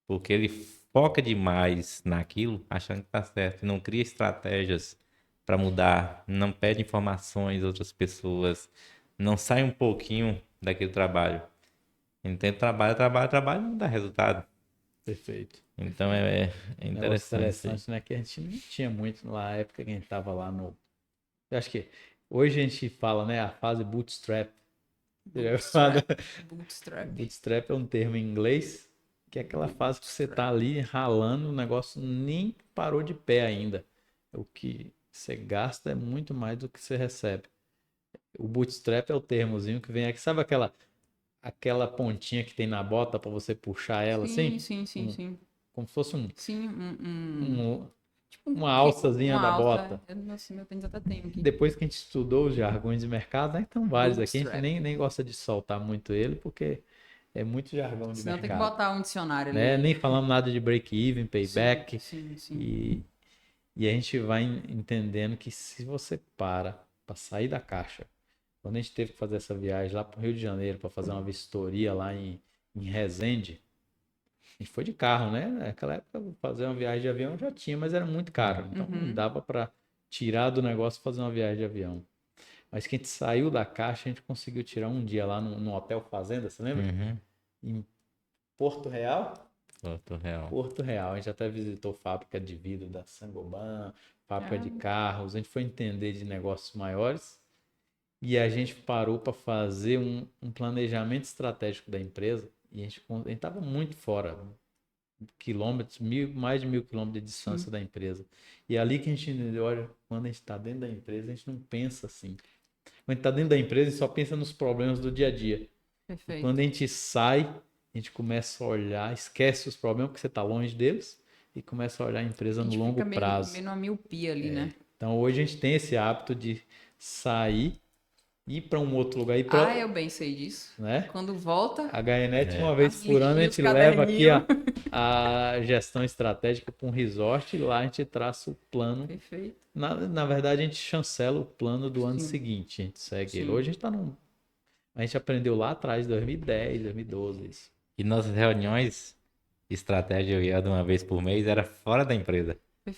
Porque ele foca demais naquilo, achando que tá certo, e não cria estratégias para mudar, não pede informações a outras pessoas, não sai um pouquinho daquele trabalho. Então, ele trabalha, trabalha, trabalha e não dá resultado. Perfeito. Então, é Negócio interessante isso aí. interessante, né? Que a gente não tinha muito na época que a gente tava lá no. Eu acho que hoje a gente fala, né? A fase bootstrap. Você já fala- Bootstrap. Bootstrap. Bootstrap é um termo em inglês, que é aquela fase que você tá ali ralando, o negócio nem parou de pé ainda. O que você gasta é muito mais do que você recebe. O bootstrap é o termozinho que vem aqui. Sabe aquela pontinha que tem na bota para você puxar ela Sim, assim? sim, sim, Um- sim. Como se fosse Sim, um- tipo uma alçazinha uma da alça. bota. Nossa, meu tênis até tem aqui. Depois que a gente estudou os jargões de mercado, né? Então vários aqui, a gente Bootstrap. nem gosta de soltar muito ele, porque é muito jargão de Senão tem que mercado. botar um dicionário Né? ali. Nem falamos nada de break-even, Sim, payback, sim, sim. e a gente vai entendendo que se você para sair da caixa, quando a gente teve que fazer essa viagem lá para o Rio de Janeiro para fazer uma vistoria lá em Resende, a gente foi de carro, né? Naquela época, fazer uma viagem de avião já tinha, mas era muito caro. Então não Uhum. dava para tirar do negócio e fazer uma viagem de avião. Mas que a gente saiu da caixa, a gente conseguiu tirar um dia lá no Hotel Fazenda, você lembra? Uhum. Em Porto Real. Outro real. Porto Real, a gente até visitou fábrica de vidro da Saint-Gobain, fábrica de Ah, carros, a gente foi entender de negócios maiores e a gente parou para fazer um planejamento estratégico da empresa e a gente estava muito fora, quilômetros, mais de 1.000 quilômetros de sim, distância da empresa. E é ali que a gente entendeu, olha, quando a gente está dentro da empresa, a gente não pensa assim. Quando a gente está dentro da empresa, a gente só pensa nos problemas do dia a dia. E quando perfeito. a gente sai, a gente começa a olhar, esquece os problemas porque você está longe deles e começa a olhar a A empresa no gente longo fica prazo. meio numa miopia ali, né? Então hoje a gente tem esse hábito de sair, ir para um outro lugar, ir Ah, para, eu bem sei disso. né? Quando volta, A HNet, uma vez as por ano, a listinhas, os gente leva aqui caderninhos. a gestão estratégica para um resort e lá a gente traça o plano. Perfeito. Na verdade, a gente chancela o plano do ano Sim, seguinte, a gente segue ele. sim. Hoje a gente está num. A gente aprendeu lá atrás, 2010, 2012, isso. E nossas reuniões, estratégia eu ia de uma vez por mês, era fora da empresa.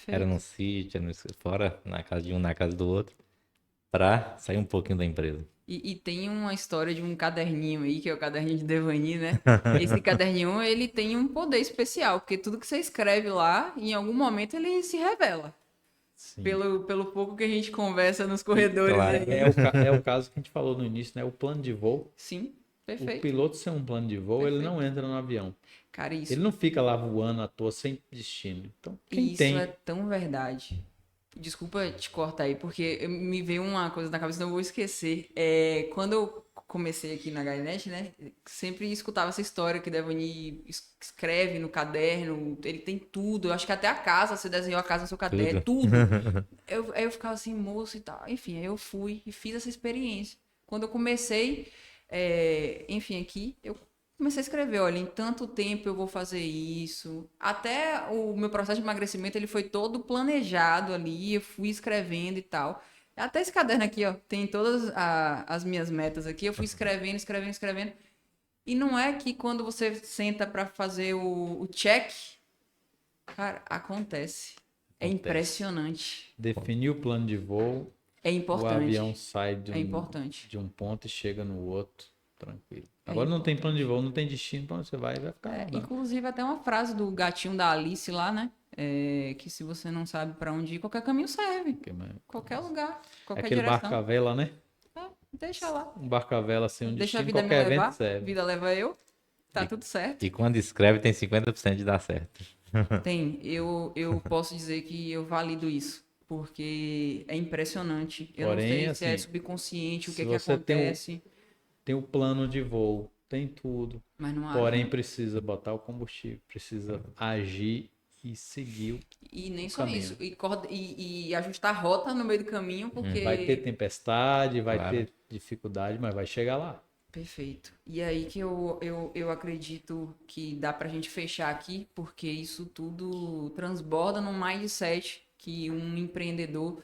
Era Perfeito. num sítio, fora, na casa de um, na casa do outro, pra sair um pouquinho da empresa. E tem uma história de um caderninho aí, que é o caderninho de Devani, né? Esse caderninho, ele tem um poder especial, porque tudo que você escreve lá, em algum momento ele se revela. Sim. Pelo pouco que a gente conversa nos corredores Claro. aí. É o caso que a gente falou no início, né? O plano de voo. Sim, O perfeito, piloto sem um plano de voo, ele não perfeito. entra no avião. Cara, Ele não fica lá voando à toa sem destino. Então, quem isso é tem. tão verdade. Desculpa te cortar aí, porque me veio uma coisa na cabeça, não vou esquecer. É, quando eu comecei aqui na Gainet, né? Sempre escutava essa história que Devani escreve no caderno, ele tem tudo. Eu acho que até a casa, você desenhou a casa no seu caderno, tudo. Aí eu ficava assim, moço e tal. Enfim, aí eu fui e fiz essa experiência. Quando eu comecei, enfim, aqui, eu comecei a escrever, olha, em tanto tempo eu vou fazer isso. Até o meu processo de emagrecimento, ele foi todo planejado ali, eu fui escrevendo e tal. Até esse caderno aqui, ó, tem todas as minhas metas aqui, eu fui escrevendo. E não é que quando você senta pra fazer o check, cara, acontece. É impressionante. Definir o plano de voo, É o avião importante. sai É importante. de um ponto e chega no outro, tranquilo. É Agora não tem importante. plano de voo, não tem destino, pra onde você vai ficar lá. Inclusive, até uma frase do gatinho da Alice lá, né? Que se você não sabe pra onde ir, qualquer caminho serve. Qualquer lugar, qualquer Aquele direção. barco à vela, né? Deixa lá. Um barco à vela sem um Deixa a destino, vida me qualquer evento levar. serve. Vida leva eu. Tá tudo certo. E quando escreve tem 50% de dar certo. Tem. Eu posso dizer que eu valido isso. Porque é impressionante. Eu Porém, não sei se é assim, subconsciente, o se que você acontece. tem o plano de voo, tem tudo. Mas não Porém, age, né? precisa botar o combustível, precisa agir e seguir E nem o só caminho. isso. E ajustar a rota no meio do caminho, porque. Vai ter tempestade, vai Claro. ter dificuldade, mas vai chegar lá. Perfeito. E aí que eu acredito que dá pra gente fechar aqui, porque isso tudo transborda num mindset que um empreendedor,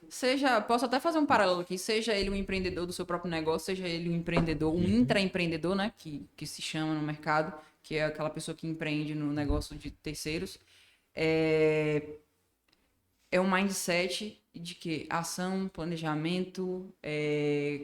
posso até fazer um paralelo aqui, seja ele um empreendedor do seu próprio negócio, seja ele um empreendedor, um intraempreendedor, né, que se chama no mercado, que é aquela pessoa que empreende no negócio de terceiros, é um mindset de que ação, planejamento,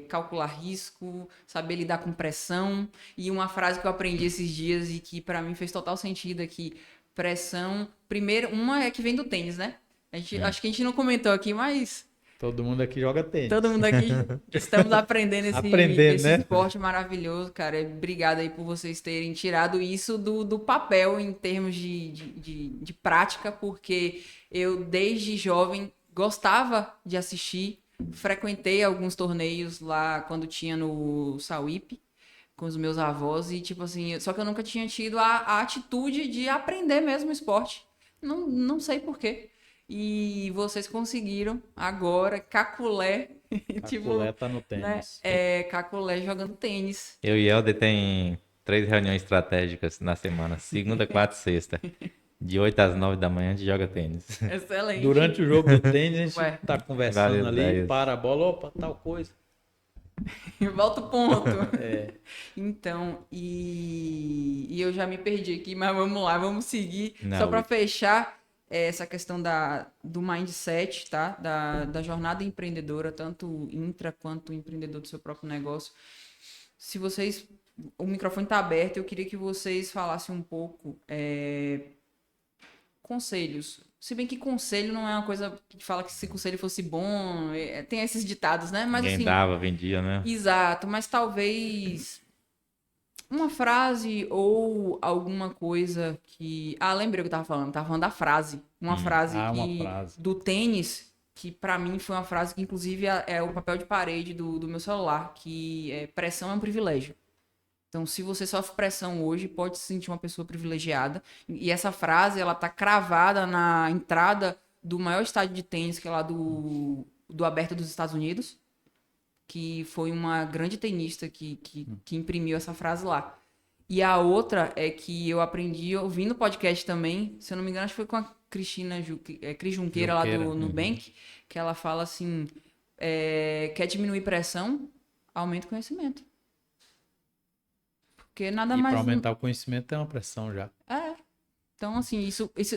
calcular risco, saber lidar com pressão. E uma frase que eu aprendi esses dias e que para mim fez total sentido é que pressão, primeiro, uma é que vem do tênis, né? Acho que a gente não comentou aqui, mas Todo mundo aqui joga tênis. todo mundo aqui estamos aprendendo Aprendendo, esse né? esporte maravilhoso, cara. Obrigado aí por vocês terem tirado isso do papel em termos de prática, porque eu, desde jovem, gostava de assistir, frequentei alguns torneios lá quando tinha no Sauípe, com os meus avós, e tipo assim, só que eu nunca tinha tido a atitude de aprender mesmo o esporte. Não sei por quê. E vocês conseguiram agora, Caculé, tipo, Caculé tá no né? tênis. Caculé jogando tênis. Eu e Helder tem 3 reuniões estratégicas na semana, segunda, quarta e sexta. De 8 às 9 da manhã a gente joga tênis. Excelente. Durante o jogo do tênis, a gente Ué. tá conversando Várias ali, ideias. para a bola, opa, tal coisa. Volta o ponto. É. Então, e eu já me perdi aqui, mas vamos lá, vamos seguir. Não, Só para fechar essa questão do mindset, tá? Da jornada empreendedora, tanto intra quanto empreendedor do seu próprio negócio. Se vocês... O microfone está aberto, eu queria que vocês falassem um pouco conselhos. Se bem que conselho não é uma coisa que fala que se conselho fosse bom, tem esses ditados, né? Mas Ninguém assim, dava, vendia, né? exato, mas talvez uma frase ou alguma coisa que... Ah, lembrei o que eu tava falando da frase. Uma frase uma frase. do tênis, que pra mim foi uma frase que inclusive é o papel de parede do meu celular, que pressão é um privilégio. Então, se você sofre pressão hoje, pode se sentir uma pessoa privilegiada. E essa frase, ela tá cravada na entrada do maior estádio de tênis, que é lá do Aberto dos Estados Unidos, que foi uma grande tenista que imprimiu essa frase lá. E a outra é que eu aprendi ouvindo podcast também, se eu não me engano, acho que foi com a Cris Junqueira lá do Nubank, que ela fala assim, quer diminuir pressão, aumenta o conhecimento. Porque nada E mais... para aumentar o conhecimento tem uma pressão já. Então, assim,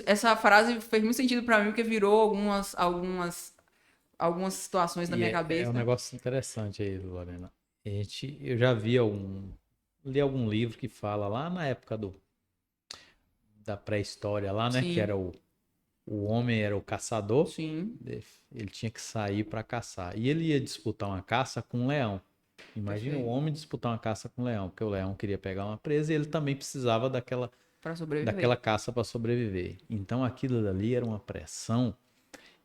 essa frase fez muito sentido pra mim, porque virou algumas situações na minha cabeça. É um negócio interessante aí, Lorena. Eu já li algum livro que fala lá na época da pré-história lá, né? Sim. Que era o homem era o caçador. Sim. Ele tinha que sair para caçar. E ele ia disputar uma caça com um leão. Imagina o homem disputar uma caça com um leão, porque o leão queria pegar uma presa e ele também precisava daquela caça para sobreviver. Então aquilo dali era uma pressão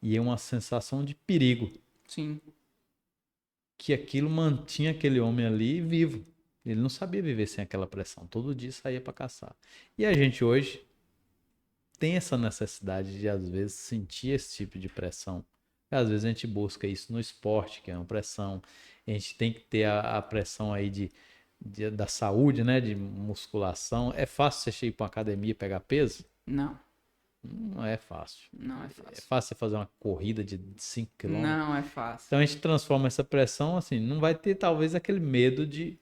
e uma sensação de perigo. Sim. Que aquilo mantinha aquele homem ali vivo. Ele não sabia viver sem aquela pressão. Todo dia saía para caçar. E a gente hoje tem essa necessidade de, às vezes, sentir esse tipo de pressão. E, às vezes a gente busca isso no esporte, que é uma pressão. A gente tem que ter a pressão aí da saúde, né? De musculação. É fácil você ir para uma academia e pegar peso? Não, Não é fácil. não é É fácil. fácil você fazer uma corrida de 5 quilômetros? Não é fácil. Então a gente transforma essa pressão assim, não vai ter talvez aquele medo de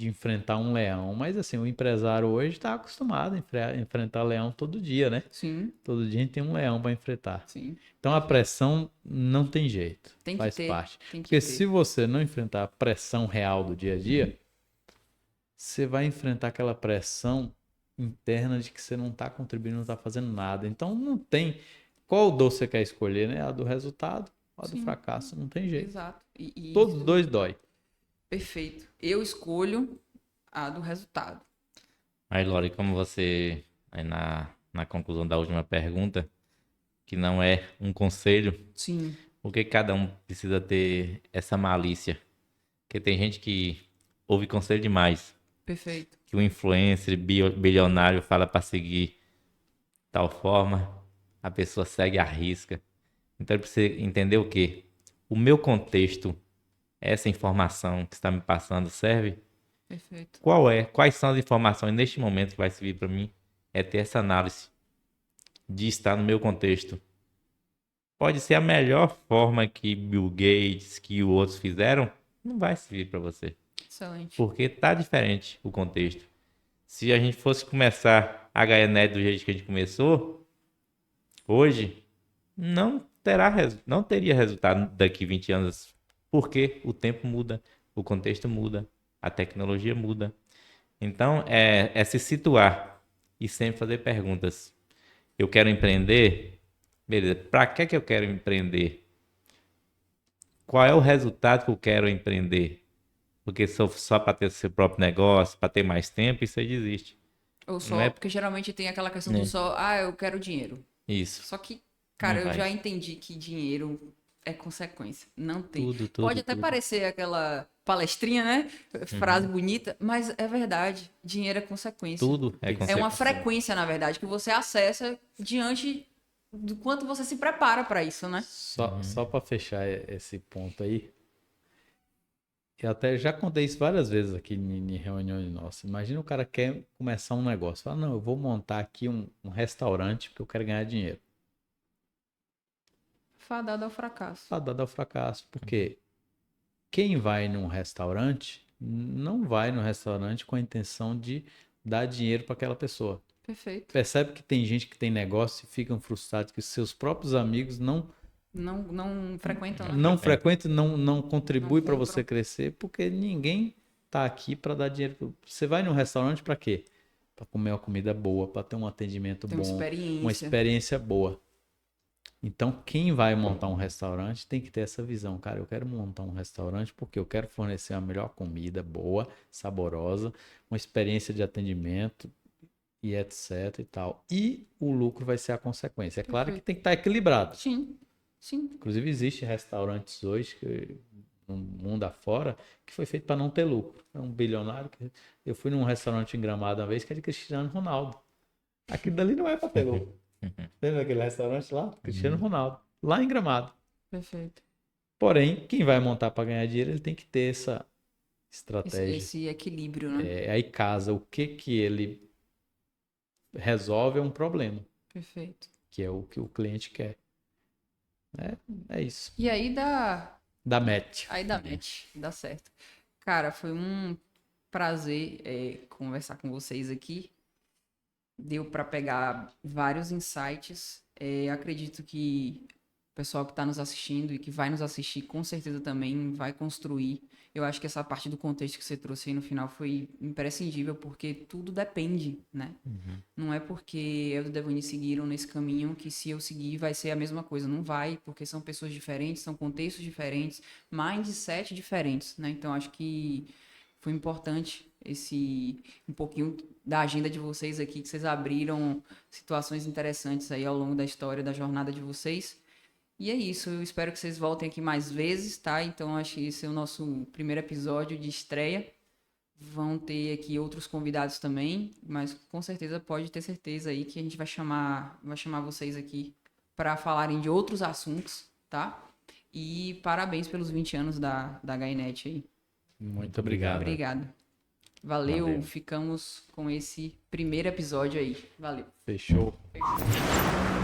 enfrentar um leão, mas assim, o empresário hoje está acostumado a enfrentar leão todo dia, né? Sim, Todo dia a gente tem um leão para enfrentar. sim. Então a pressão não tem jeito, Tem que faz ter, parte. tem que Porque ter. se você não enfrentar a pressão real do dia a dia, você vai enfrentar aquela pressão interna de que você não está contribuindo, não está fazendo nada. Então não tem. Qual dor você quer escolher, né? A do resultado, a do Sim. fracasso, não tem jeito. Exato. E Todos os isso- dois dói. Perfeito. Eu escolho a do resultado. Aí, Lore, como você, aí na conclusão da última pergunta, que não é um conselho, Sim, por que cada um precisa ter essa malícia? Porque tem gente que ouve conselho demais, perfeito. que o influencer bilionário fala para seguir tal forma, a pessoa segue à risca. Então ele precisa entender o quê? O meu contexto, essa informação que está me passando serve? Perfeito. Quais são as informações neste momento que vai servir para mim? É ter essa análise de estar no meu contexto. Pode ser a melhor forma que Bill Gates, que os outros fizeram, não vai servir para você. Excelente. Porque tá diferente o contexto. Se a gente fosse começar a HNet do jeito que a gente começou, hoje, não teria resultado daqui 20 anos. Porque o tempo muda, o contexto muda, a tecnologia muda. Então, é se situar e sempre fazer perguntas. Eu quero empreender? Beleza, para que eu quero empreender? Qual é o resultado que eu quero empreender? Porque só para ter seu próprio negócio, para ter mais tempo, isso aí desiste. Ou Não só, é? porque geralmente tem aquela questão do só, eu quero dinheiro. Isso. Só que, cara, Não eu vai. já entendi que dinheiro é consequência. Não tem. Tudo, Pode tudo, até tudo. parecer aquela palestrinha, né? Frase bonita, mas é verdade. Dinheiro é consequência. Tudo é É uma consequência. frequência, na verdade, que você acessa diante do quanto você se prepara para isso, né? Só para fechar esse ponto aí, eu até já contei isso várias vezes aqui em reuniões nossas. Imagina o cara quer começar um negócio. Fala, não, eu vou montar aqui um restaurante porque eu quero ganhar dinheiro. Fadado ao fracasso. Fadado ao fracasso. Porque quem vai num restaurante não vai no restaurante com a intenção de dar dinheiro para aquela pessoa. Perfeito. Percebe que tem gente que tem negócio e ficam frustrados que seus próprios amigos não Não frequentam, né? não frequentam, não contribui Não para compram. você crescer, porque ninguém tá aqui para dar dinheiro. Você vai num restaurante para quê? Para comer uma comida boa, para ter um atendimento Tem uma bom, uma experiência. experiência boa. Então, quem vai montar um restaurante tem que ter essa visão. Cara, eu quero montar um restaurante porque eu quero fornecer a melhor comida, boa, saborosa, uma experiência de atendimento e etc e tal. E o lucro vai ser a consequência. É claro que Perfeito. tem que estar equilibrado. Sim, sim. Inclusive, existem restaurantes hoje, no mundo afora, que foi feito para não ter lucro. É um bilionário. Eu fui num restaurante em Gramado uma vez que é de Cristiano Ronaldo. Aquilo dali não é para ter lucro. Lembra aquele restaurante lá? Cristiano Ronaldo. Lá em Gramado. Perfeito. Porém, quem vai montar para ganhar dinheiro, ele tem que ter essa estratégia. Esse equilíbrio, né? Aí casa, o que ele resolve é um problema, Perfeito. que é o que o cliente quer. É isso. E aí Da match. aí dá match, dá certo. Cara, foi um prazer conversar com vocês aqui. Deu para pegar vários insights. Acredito que o pessoal que está nos assistindo e que vai nos assistir, com certeza também vai construir. Eu acho que essa parte do contexto que você trouxe aí no final foi imprescindível, porque tudo depende, né? Não é porque eu e o Devani seguiram nesse caminho que se eu seguir vai ser a mesma coisa. Não vai, porque são pessoas diferentes, são contextos diferentes, mindset diferentes, né? Então, acho que foi importante um pouquinho da agenda de vocês aqui, que vocês abriram situações interessantes aí ao longo da história, da jornada de vocês. E é isso, eu espero que vocês voltem aqui mais vezes, tá? Então, acho que esse é o nosso primeiro episódio de estreia. Vão ter aqui outros convidados também, mas com certeza pode ter certeza aí que a gente vai chamar vocês aqui para falarem de outros assuntos, tá? E parabéns pelos 20 anos da HNet aí. Muito obrigado. Obrigado. Valeu, Valeu. ficamos com esse primeiro episódio aí. Valeu. Fechou. Fechou.